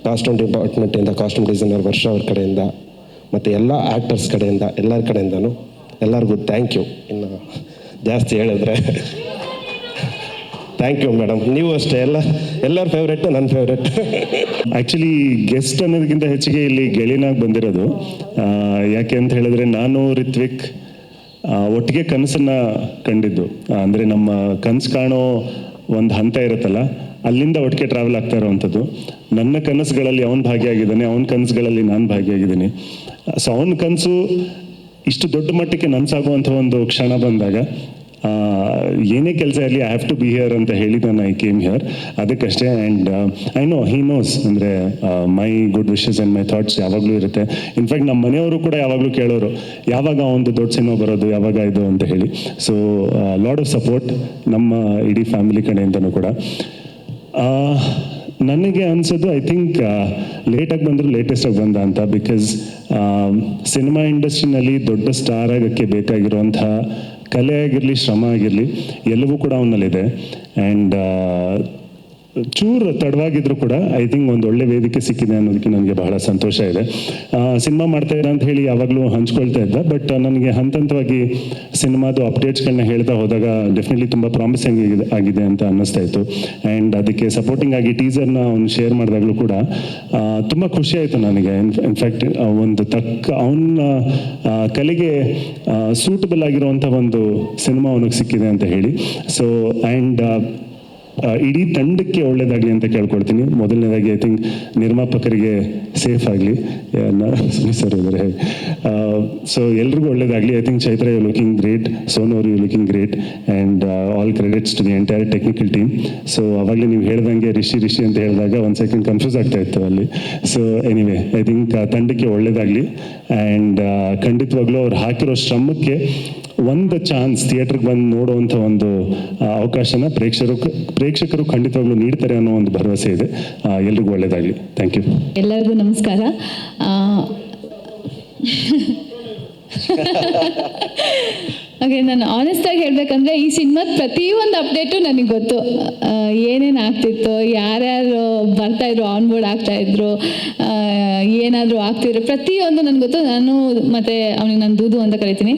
ಕಾಸ್ಟ್ಯೂಮ್ ಡಿಪಾರ್ಟ್ಮೆಂಟಿಂದ ಕಾಸ್ಟ್ಯೂಮ್ ಡಿಸೈನರ್ ವರ್ಷ ಅವ್ರ ಕಡೆಯಿಂದ ಮತ್ತು ಎಲ್ಲ ಆ್ಯಕ್ಟರ್ಸ್ ಕಡೆಯಿಂದ ಎಲ್ಲರ ಕಡೆಯಿಂದನೂ ಎಲ್ಲರಿಗೂ ಥ್ಯಾಂಕ್ ಯು. ಇನ್ನು ಜಾಸ್ತಿ ಹೇಳಿದ್ರೆ ಥ್ಯಾಂಕ್ ಯು ಮೇಡಮ್. ನೀವು ಅಷ್ಟೇ, ಎಲ್ಲರ ಫೇವ್ರೇಟು ನನ್ನ ಫೇವ್ರೇಟ್. ಆ್ಯಕ್ಚುಲಿ ಗೆಸ್ಟ್ ಅನ್ನೋದಕ್ಕಿಂತ ಹೆಚ್ಚಿಗೆ ಇಲ್ಲಿ ಗೆಳೆಯನಾಗಿ ಬಂದಿರೋದು. ಯಾಕೆ ಅಂತ ಹೇಳಿದ್ರೆ, ನಾನು ರಿತ್ವಿಕ್ ಒಟ್ಟಿಗೆ ಕನಸನ್ನು ಕಂಡಿದ್ದು. ಅಂದರೆ ನಮ್ಮ ಕನಸು ಕಾಣೋ ಒಂದು ಹಂತ ಇರುತ್ತಲ್ಲ, ಅಲ್ಲಿಂದ ಒಟ್ಟಿಗೆ ಟ್ರಾವೆಲ್ ಆಗ್ತಾ ಇರೋವಂಥದ್ದು. ನನ್ನ ಕನಸುಗಳಲ್ಲಿ ಅವನು ಭಾಗಿಯಾಗಿದ್ದಾನೆ, ಅವನ ಕನಸುಗಳಲ್ಲಿ ನಾನು ಭಾಗಿಯಾಗಿದ್ದೀನಿ. ಸೊ ಅವನ ಕನಸು ಇಷ್ಟು ದೊಡ್ಡ ಮಟ್ಟಕ್ಕೆ ನನಸಾಗುವಂಥ ಒಂದು ಕ್ಷಣ ಬಂದಾಗ ಏನೇ ಕೆಲಸ ಇರಲಿ, I have to be here ಅಂತ ಹೇಳಿ ನಾನು ಐ ಕೇಮ್ ಹಿಯರ್. ಅದಕ್ಕಷ್ಟೇ. And I know he knows, ಅಂದರೆ my good wishes and my thoughts ಯಾವಾಗಲೂ ಇರುತ್ತೆ. ಇನ್ಫ್ಯಾಕ್ಟ್ ನಮ್ಮ ಮನೆಯವರು ಕೂಡ ಯಾವಾಗಲೂ ಕೇಳೋರು, ಯಾವಾಗ ಒಂದು ದೊಡ್ಡ ಸಿನಿಮಾ ಬರೋದು, ಯಾವಾಗ ಇದು ಅಂತ ಹೇಳಿ. ಸೊ ಲಾಟ್ ಆಫ್ ಸಪೋರ್ಟ್ ನಮ್ಮ ಇಡೀ ಫ್ಯಾಮಿಲಿ ಕಡೆಯಿಂದನೂ ಕೂಡ. ನನಗೆ ಅನಿಸೋದು, ಐ ಥಿಂಕ್ ಲೇಟಾಗಿ ಬಂದರೂ ಲೇಟೆಸ್ಟಾಗಿ ಬಂದ ಅಂತ. ಬಿಕಾಸ್ ಸಿನಿಮಾ ಇಂಡಸ್ಟ್ರಿನಲ್ಲಿ ದೊಡ್ಡ ಸ್ಟಾರ್ ಆಗೋಕ್ಕೆ ಬೇಕಾಗಿರುವಂಥ ಕಲೆ ಆಗಿರಲಿ, ಶ್ರಮ ಆಗಿರಲಿ, ಎಲ್ಲವೂ ಕೂಡ ಅವನಲ್ಲಿದೆ. ಆ್ಯಂಡ್ ಚೂರು ತಡವಾಗಿದ್ರು ಕೂಡ ಐ ಥಿಂಕ್ ಒಂದು ಒಳ್ಳೆ ವೇದಿಕೆ ಸಿಕ್ಕಿದೆ ಅನ್ನೋದಕ್ಕೆ ನನಗೆ ಬಹಳ ಸಂತೋಷ ಇದೆ. ಸಿನಿಮಾ ಮಾಡ್ತಾಯಿಲ್ಲ ಅಂತ ಹೇಳಿ ಯಾವಾಗಲೂ ಹಂಚ್ಕೊಳ್ತಾ ಇದ್ದ, ಬಟ್ ನನಗೆ ಹಂತವಾಗಿ ಸಿನಿಮಾದು ಅಪ್ಡೇಟ್ಸ್ಗಳನ್ನ ಹೇಳ್ತಾ ಹೋದಾಗ ಡೆಫಿನೆಟ್ಲಿ ತುಂಬ ಪ್ರಾಮಿಸಿಂಗ್ ಆಗಿದೆ ಅಂತ ಅನ್ನಿಸ್ತಾ ಇತ್ತು. ಆ್ಯಂಡ್ ಅದಕ್ಕೆ ಸಪೋರ್ಟಿಂಗ್ ಆಗಿ ಟೀಸರ್ನ ಅವ್ನು ಶೇರ್ ಮಾಡಿದಾಗಲೂ ಕೂಡ ತುಂಬ ಖುಷಿ ಆಯಿತು ನನಗೆ. ಇನ್ಫ್ಯಾಕ್ಟ್ ಒಂದು ಅವನ ಕಲೆಗೆ ಸೂಟಬಲ್ ಆಗಿರುವಂಥ ಒಂದು ಸಿನಿಮಾ ಅವನಿಗೆ ಸಿಕ್ಕಿದೆ ಅಂತ ಹೇಳಿ. ಸೊ ಆ್ಯಂಡ್ ಇಡೀ ತಂಡಕ್ಕೆ ಒಳ್ಳೇದಾಗಲಿ ಅಂತ ಕೇಳ್ಕೊಳ್ತೀನಿ. ಮೊದಲನೇದಾಗಿ ಐ ಥಿಂಕ್ ನಿರ್ಮಾಪಕರಿಗೆ ಸೇಫ್ ಆಗಲಿ, ಸರ್ ಇದ್ದಾರೆ. ಸೊ ಎಲ್ರಿಗೂ ಒಳ್ಳೇದಾಗಲಿ. I think Chaitra you looking great, Sonu ಅವರು you looking great, and all credits to the entire technical team. So ಅವಾಗಲೇ ನೀವು ಹೇಳ್ದಂಗೆ ರಿಷಿ ಅಂತ ಹೇಳಿದಾಗ ಒಂದು ಸೆಕೆಂಡ್ ಕನ್ಫ್ಯೂಸ್ ಆಗ್ತಾ ಇತ್ತು ಅಲ್ಲಿ. ಸೊ ಎನಿವೆ ಐ ಥಿಂಕ್ ತಂಡಕ್ಕೆ ಒಳ್ಳೇದಾಗಲಿ, ಆ್ಯಂಡ್ ಖಂಡಿತವಾಗ್ಲೂ ಅವ್ರು ಹಾಕಿರೋ ಶ್ರಮಕ್ಕೆ ಒಂದು ಚಾನ್ಸ್ ಥಿಯೇಟ್ರಿಗೆ ಬಂದು ನೋಡುವಂಥ ಒಂದು ಅವಕಾಶನ ಪ್ರೇಕ್ಷಕರು ಖಂಡಿತವಾಗ್ಲೂ ನೀಡ್ತಾರೆ ಅನ್ನೋ ಒಂದು ಭರವಸೆ ಇದೆ. ಎಲ್ರಿಗೂ ಒಳ್ಳೇದಾಗಲಿ. Thank you. ಎಲ್ಲರಿಗೂ ನಮಸ್ಕಾರ. ಓಕೆ, ನಾನು ಆನೆಸ್ಟಾಗಿ ಹೇಳಬೇಕಂದ್ರೆ ಈ ಸಿನಿಮಾದ ಪ್ರತಿಯೊಂದು ಅಪ್ಡೇಟು ನನಗೆ ಗೊತ್ತು. ಏನೇನು ಆಗ್ತಿತ್ತು, ಯಾರ್ಯಾರು ಬರ್ತಾಯಿದ್ರು, ಆನ್ ಬೋರ್ಡ್ ಆಗ್ತಾಯಿದ್ರು, ಏನಾದರೂ ಆಗ್ತಿದ್ರು, ಪ್ರತಿಯೊಂದು ನನಗೆ ಗೊತ್ತು. ನಾನು ಮತ್ತು ಅವನಿಗೆ ನಾನು ದೂದು ಅಂತ ಕರಿತೀನಿ.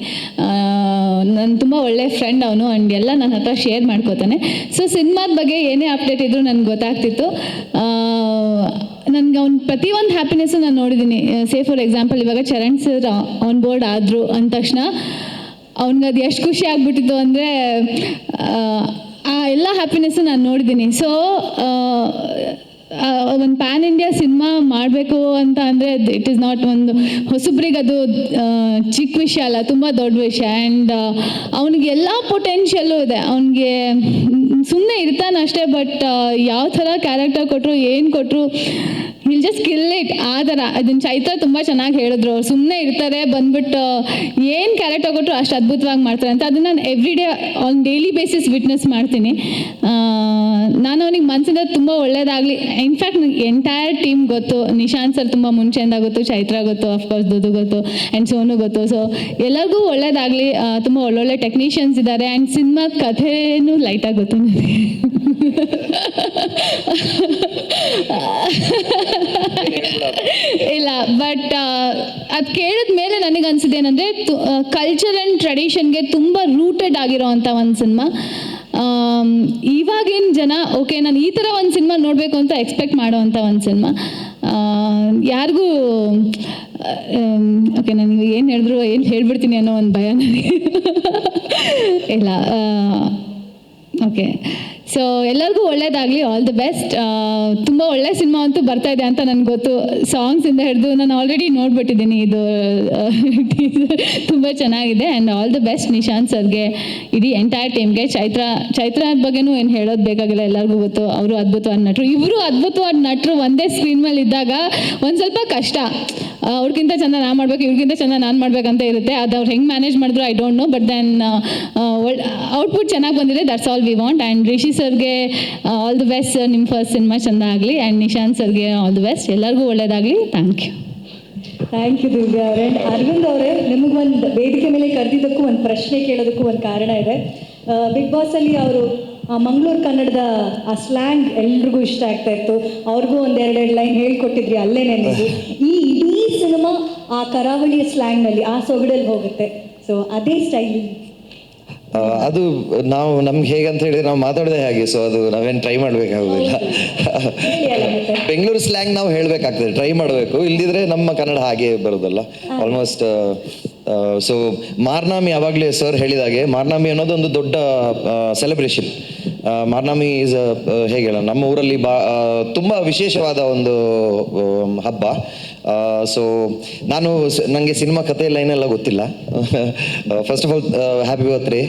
ನಾನು ತುಂಬ ಒಳ್ಳೆ ಫ್ರೆಂಡ್ ಅವನು, ಆ್ಯಂಡ್ ಎಲ್ಲ ನನ್ನ ಹತ್ರ ಶೇರ್ ಮಾಡ್ಕೋತಾನೆ. ಸೊ ಸಿನಿಮಾದ ಬಗ್ಗೆ ಏನೇ ಅಪ್ಡೇಟ್ ಇದ್ದರೂ ನನಗೆ ಗೊತ್ತಾಗ್ತಿತ್ತು. ನನಗೆ ಅವ್ನ ಪ್ರತಿಯೊಂದು ಹ್ಯಾಪಿನೆಸ್ಸು ನಾನು ನೋಡಿದ್ದೀನಿ. ಸೇ ಫಾರ್ ಎಕ್ಸಾಂಪಲ್, ಇವಾಗ ಚರಣ್ ಸರ್ ಆನ್ ಬೋರ್ಡ್ ಆದರು ಅಂದ ತಕ್ಷಣ ಅವ್ನಿಗೆ ಅದು ಎಷ್ಟು ಖುಷಿ ಆಗ್ಬಿಟ್ಟಿತ್ತು ಅಂದರೆ ಆ ಎಲ್ಲ ಹ್ಯಾಪಿನೆಸ್ಸು ನಾನು ನೋಡಿದ್ದೀನಿ. ಸೊ ಒಂದು ಪ್ಯಾನ್ ಇಂಡಿಯಾ ಸಿನಿಮಾ ಮಾಡಬೇಕು ಅಂತ ಅಂದರೆ ಇಟ್ ಈಸ್ ನಾಟ್ ಒಂದು ಹೊಸಬ್ರಿಗೆ ಅದು ಚಿಕ್ಕ ವಿಷಯ ಅಲ್ಲ, ತುಂಬ ದೊಡ್ಡ ವಿಷಯ. ಆ್ಯಂಡ್ ಅವನಿಗೆ ಎಲ್ಲ ಪೊಟೆನ್ಷಿಯಲ್ಲು ಇದೆ. ಅವನಿಗೆ ಸುಮ್ಮನೆ ಇರ್ತಾನಷ್ಟೇ, ಬಟ್ ಯಾವ ಥರ ಕ್ಯಾರೆಕ್ಟರ್ ಕೊಟ್ಟರು, ಏನು ಕೊಟ್ಟರು, ವಿಲ್ ಜಸ್ಟ್ ಕಿಲ್ ಇಟ್. ಆ ಥರ ಅದನ್ನು ಚೈತ್ರ ತುಂಬ ಚೆನ್ನಾಗಿ ಹೇಳಿದ್ರು. ಅವ್ರು ಸುಮ್ಮನೆ ಇರ್ತಾರೆ, ಬಂದ್ಬಿಟ್ಟು ಏನು ಕ್ಯಾರೆಕ್ಟರ್ ಕೊಟ್ಟರು ಅಷ್ಟು ಅದ್ಭುತವಾಗಿ ಮಾಡ್ತಾರೆ ಅಂತ. ಅದನ್ನು ನಾನು every day on daily basis witness ಮಾಡ್ತೀನಿ. ನಾನು ಅವನಿಗೆ ಮನಸ್ಸಿಂದ ತುಂಬ ಒಳ್ಳೇದಾಗಲಿ. ಇನ್ಫ್ಯಾಕ್ಟ್ ನನಗೆ ಎಂಟೈರ್ ಟೀಮ್ ಗೊತ್ತು. ನಿಶಾಂತ್ ಸರ್ ತುಂಬ ಮುಂಚೆಯಿಂದ ಗೊತ್ತು, ಚೈತ್ರ ಗೊತ್ತು, ಅಫ್ಕೋರ್ಸ್ ದುದು ಗೊತ್ತು, ಆ್ಯಂಡ್ ಸೋನು ಗೊತ್ತು. ಸೊ ಎಲ್ಲರಿಗೂ ಒಳ್ಳೇದಾಗಲಿ. ತುಂಬ ಒಳ್ಳೊಳ್ಳೆ ಟೆಕ್ನಿಷಿಯನ್ಸ್ ಇದ್ದಾರೆ, ಆ್ಯಂಡ್ ಸಿನಿಮಾದ ಕಥೆನೂ ಲೈಟಾಗಿ ಗೊತ್ತು ನನಗೆ. ಇಲ್ಲ, ಬಟ್ ಅದು ಕೇಳಿದ ಮೇಲೆ ನನಗೆ ಅನಿಸಿದೆ ಏನಂದರೆ ಕಲ್ಚರ್ ಆ್ಯಂಡ್ ಟ್ರೆಡಿಷನ್ಗೆ ತುಂಬ ರೂಟೆಡ್ ಆಗಿರೋವಂಥ ಒಂದು ಸಿನಿಮಾ. ಇವಾಗಿನ ಜನ ಓಕೆ ನಾನು ಈ ಥರ ಒಂದು ಸಿನಿಮಾ ನೋಡಬೇಕು ಅಂತ ಎಕ್ಸ್ಪೆಕ್ಟ್ ಮಾಡೋವಂಥ ಒಂದು ಸಿನಿಮಾ. ಯಾರಿಗೂ ಓಕೆ ನನಗೆ ಏನು ಹೇಳಿದ್ರು ಏನು ಹೇಳ್ಬಿಡ್ತೀನಿ ಅನ್ನೋ ಒಂದು ಭಯ ನನಗೆ. ಇಲ್ಲ, ಓಕೆ. ಸೊ ಎಲ್ಲರಿಗೂ ಒಳ್ಳೇದಾಗಲಿ, ಆಲ್ ದಿ ಬೆಸ್ಟ್. ತುಂಬ ಒಳ್ಳೆ ಸಿನಿಮಾ ಅಂತೂ ಬರ್ತಾ ಇದೆ ಅಂತ ನನಗೆ ಗೊತ್ತು. ಸಾಂಗ್ಸಿಂದ ಹಿಡಿದು ನಾನು ಆಲ್ರೆಡಿ ನೋಡ್ಬಿಟ್ಟಿದ್ದೀನಿ. ಇದು ತುಂಬ ಚೆನ್ನಾಗಿದೆ. And all the best Nishant ಸರ್ಗೆ, ಇಡೀ ಎಂಟೈರ್ ಟೀಮ್ಗೆ. ಚೈತ್ರ ಬಗ್ಗೆನೂ ಏನು ಹೇಳೋದು ಬೇಕಾಗಿಲ್ಲ, ಎಲ್ಲರಿಗೂ ಗೊತ್ತು. ಅವರು ಅದ್ಭುತವಾದ ನಟರು, ಇವರು ಅದ್ಭುತವಾದ ನಟರು ಒಂದೇ ಸ್ಕ್ರೀನ್ ಮೇಲೆ ಇದ್ದಾಗ ಒಂದು ಸ್ವಲ್ಪ ಕಷ್ಟ. ಅವ್ರಿಗಿಂತ ಚೆಂದ ನಾನು ಮಾಡಬೇಕು, ಇವ್ರಿಗಿಂತ ಚೆಂದ ನಾನು ಮಾಡಬೇಕಂತ ಇರುತ್ತೆ. ಅದು ಅವ್ರು ಹೆಂಗೆ ಮ್ಯಾನೇಜ್ ಮಾಡಿದ್ರು I don't know, but then output ಚೆನ್ನಾಗಿ ಬಂದಿದೆ. That's all we want. And Rishi ಸರ್ಗೆ ಆಲ್ ದಿ ಬೆಸ್ಟ್ ಸರ್, ನಿಮ್ಮ ಫಸ್ಟ್ ಸಿನಿಮಾ ಚೆಂದ ಆಗಲಿ. ಆ್ಯಂಡ್ ನಿಶಾಂತ್ ಸರ್ಗೆ ಆಲ್ ದಿ ಬೆಸ್ಟ್. ಎಲ್ಲರಿಗೂ ಒಳ್ಳೇದಾಗಲಿ. Thank you. Thank you Divya ಅವರೇ. ಅರವಿಂದ್ ಅವರೇ, ನಿಮಗೊಂದು ವೇದಿಕೆ ಮೇಲೆ ಕರೆದಿದ್ದಕ್ಕೂ ಒಂದು ಪ್ರಶ್ನೆ ಕೇಳೋದಕ್ಕೂ ಒಂದು ಕಾರಣ ಇದೆ. ಬಿಗ್ ಬಾಸಲ್ಲಿ ಅವರು ಮಂಗಳೂರು ಕನ್ನಡದ ಆ ಸ್ಲ್ಯಾಂಗ್ ಎಲ್ರಿಗೂ ಇಷ್ಟ ಆಗ್ತಾ ಇತ್ತು. ಅವ್ರಿಗೂ ಒಂದೆರಡೆರಡು ಲೈನ್ ಹೇಳ್ಕೊಟ್ಟಿದ್ರಿ ಅಲ್ಲೇನೆ ನೀವು. ಈ ಇಡೀ ಸಿನಿಮಾ ಆ ಕರಾವಳಿಯ ಸ್ಲ್ಯಾಂಗ್ನಲ್ಲಿ, ಆ ಸೊಗಡಲ್ಲಿ ಹೋಗುತ್ತೆ. ಸೊ ಅದೇ ಸ್ಟೈಲ್ ಅದು ನಾವು ನಮ್ಗೆ ಹೇಗಂತ ಹೇಳಿದ್ರೆ ನಾವು ಮಾತಾಡೋದೇ ಹಾಗೆ. ಸೊ ಅದು ನಾವೇನು ಟ್ರೈ ಮಾಡಬೇಕಾಗೋದಿಲ್ಲ. ಬೆಂಗಳೂರು ಸ್ಲ್ಯಾಂಗ್ ನಾವು ಹೇಳಬೇಕಾಗ್ತದೆ, ಟ್ರೈ ಮಾಡಬೇಕು. ಇಲ್ದಿದ್ರೆ ನಮ್ಮ ಕನ್ನಡ ಹಾಗೆ ಬರೋದಲ್ಲ ಆಲ್ಮೋಸ್ಟ್. ಸೊ ಮಾರ್ನಾಮಿ ಯಾವಾಗಲೇ ಸರ್ ಹೇಳಿದಾಗೆ, ಮಾರ್ನಾಮಿ ಅನ್ನೋದು ಒಂದು ದೊಡ್ಡ ಸೆಲೆಬ್ರೇಷನ್. ಮಾರ್ನಾಮಿ ಈಸ್ ಹೇಗೆ ಹೇಳೋಣ, ನಮ್ಮ ಊರಲ್ಲಿ ತುಂಬ ವಿಶೇಷವಾದ ಒಂದು ಹಬ್ಬ. ಸೊ ನನಗೆ ಸಿನಿಮಾ ಕಥೆ ಲೈನೆಲ್ಲ ಗೊತ್ತಿಲ್ಲ. First of all happy birthday.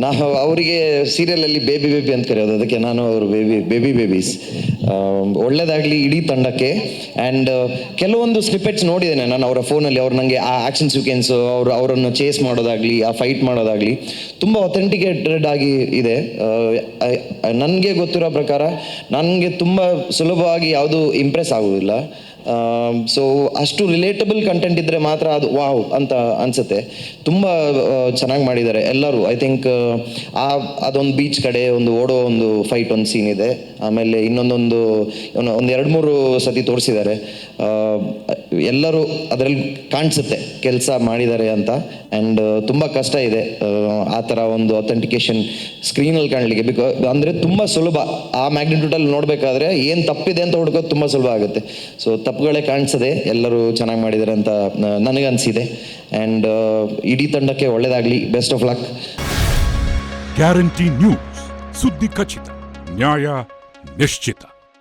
ನಾವು ಅವರಿಗೆ ಸೀರಿಯಲಲ್ಲಿ ಬೇಬಿ ಅಂತ ಕರೆಯೋದು, ಅದಕ್ಕೆ ನಾನು ಅವರು ಬೇಬೀಸ್. ಒಳ್ಳೇದಾಗಲಿ ಇಡೀ ತಂಡಕ್ಕೆ. ಆ್ಯಂಡ್ ಕೆಲವೊಂದು ಸ್ನಿಪೆಟ್ಸ್ ನೋಡಿದ್ದೇನೆ ನಾನು ಅವರ ಫೋನಲ್ಲಿ. ಅವ್ರು ನನಗೆ ಆ ಆ್ಯಕ್ಷನ್ ಸೀಕ್ವೆನ್ಸು, ಅವರನ್ನು ಚೇಸ್ ಮಾಡೋದಾಗಲಿ, ಆ ಫೈಟ್ ಮಾಡೋದಾಗಲಿ ತುಂಬ ಅಥೆಂಟಿಕೇಟೆಡ್ ಆಗಿ ಇದೆ. ನನಗೆ ಗೊತ್ತಿರೋ ಪ್ರಕಾರ ನನಗೆ ತುಂಬ ಸುಲಭವಾಗಿ ಯಾವುದು ಇಂಪ್ರೆಸ್ ಆಗೋದಿಲ್ಲ. ಸೊ ಅಷ್ಟು ರಿಲೇಟಬಲ್ ಕಂಟೆಂಟ್ ಇದ್ದರೆ ಮಾತ್ರ ಅದು ವಾವ್ ಅಂತ ಅನಿಸುತ್ತೆ. ತುಂಬ ಚೆನ್ನಾಗಿ ಮಾಡಿದ್ದಾರೆ ಎಲ್ಲರೂ. ಐ ಥಿಂಕ್ ಅದೊಂದು ಬೀಚ್ ಕಡೆ ಒಂದು ಓಡೋ ಒಂದು ಫೈಟ್ ಒಂದು ಸೀನ್ ಇದೆ. ಆಮೇಲೆ ಇನ್ನೊಂದು 2-3 ಸತಿ ತೋರಿಸಿದ್ದಾರೆ. ಎಲ್ಲರೂ ಅದರಲ್ಲಿ ಕಾಣಿಸುತ್ತೆ ಕೆಲಸ ಮಾಡಿದ್ದಾರೆ ಅಂತ. ಆ್ಯಂಡ್ ತುಂಬ ಕಷ್ಟ ಇದೆ ಆ ಥರ ಒಂದು ಅಥೆಂಟಿಕೇಶನ್ ಸ್ಕ್ರೀನಲ್ಲಿ ಕಾಣಲಿಕ್ಕೆ. ಅಂದರೆ ತುಂಬ ಸುಲಭ. ಆ ಮ್ಯಾಗ್ನಿಟ್ಯೂಡಲ್ಲಿ ನೋಡಬೇಕಾದ್ರೆ ಏನು ತಪ್ಪಿದೆ ಅಂತ ಹುಡ್ಕೋದು ತುಂಬ ಸುಲಭ ಆಗುತ್ತೆ. ಸೊ ತಪ್ಪುಗಳೇ ಕಾಣಿಸದೆ ಎಲ್ಲರೂ ಚೆನ್ನಾಗಿ ಮಾಡಿದ್ದಾರೆ ಅಂತ ನನಗನ್ಸಿದೆ. ಆ್ಯಂಡ್ ಇಡೀ ತಂಡಕ್ಕೆ ಒಳ್ಳೆಯದಾಗಲಿ. Best of luck. Guarantee news ಸುದ್ದಿ ಖಚಿತ, ನ್ಯಾಯ ನಿಶ್ಚಿತ.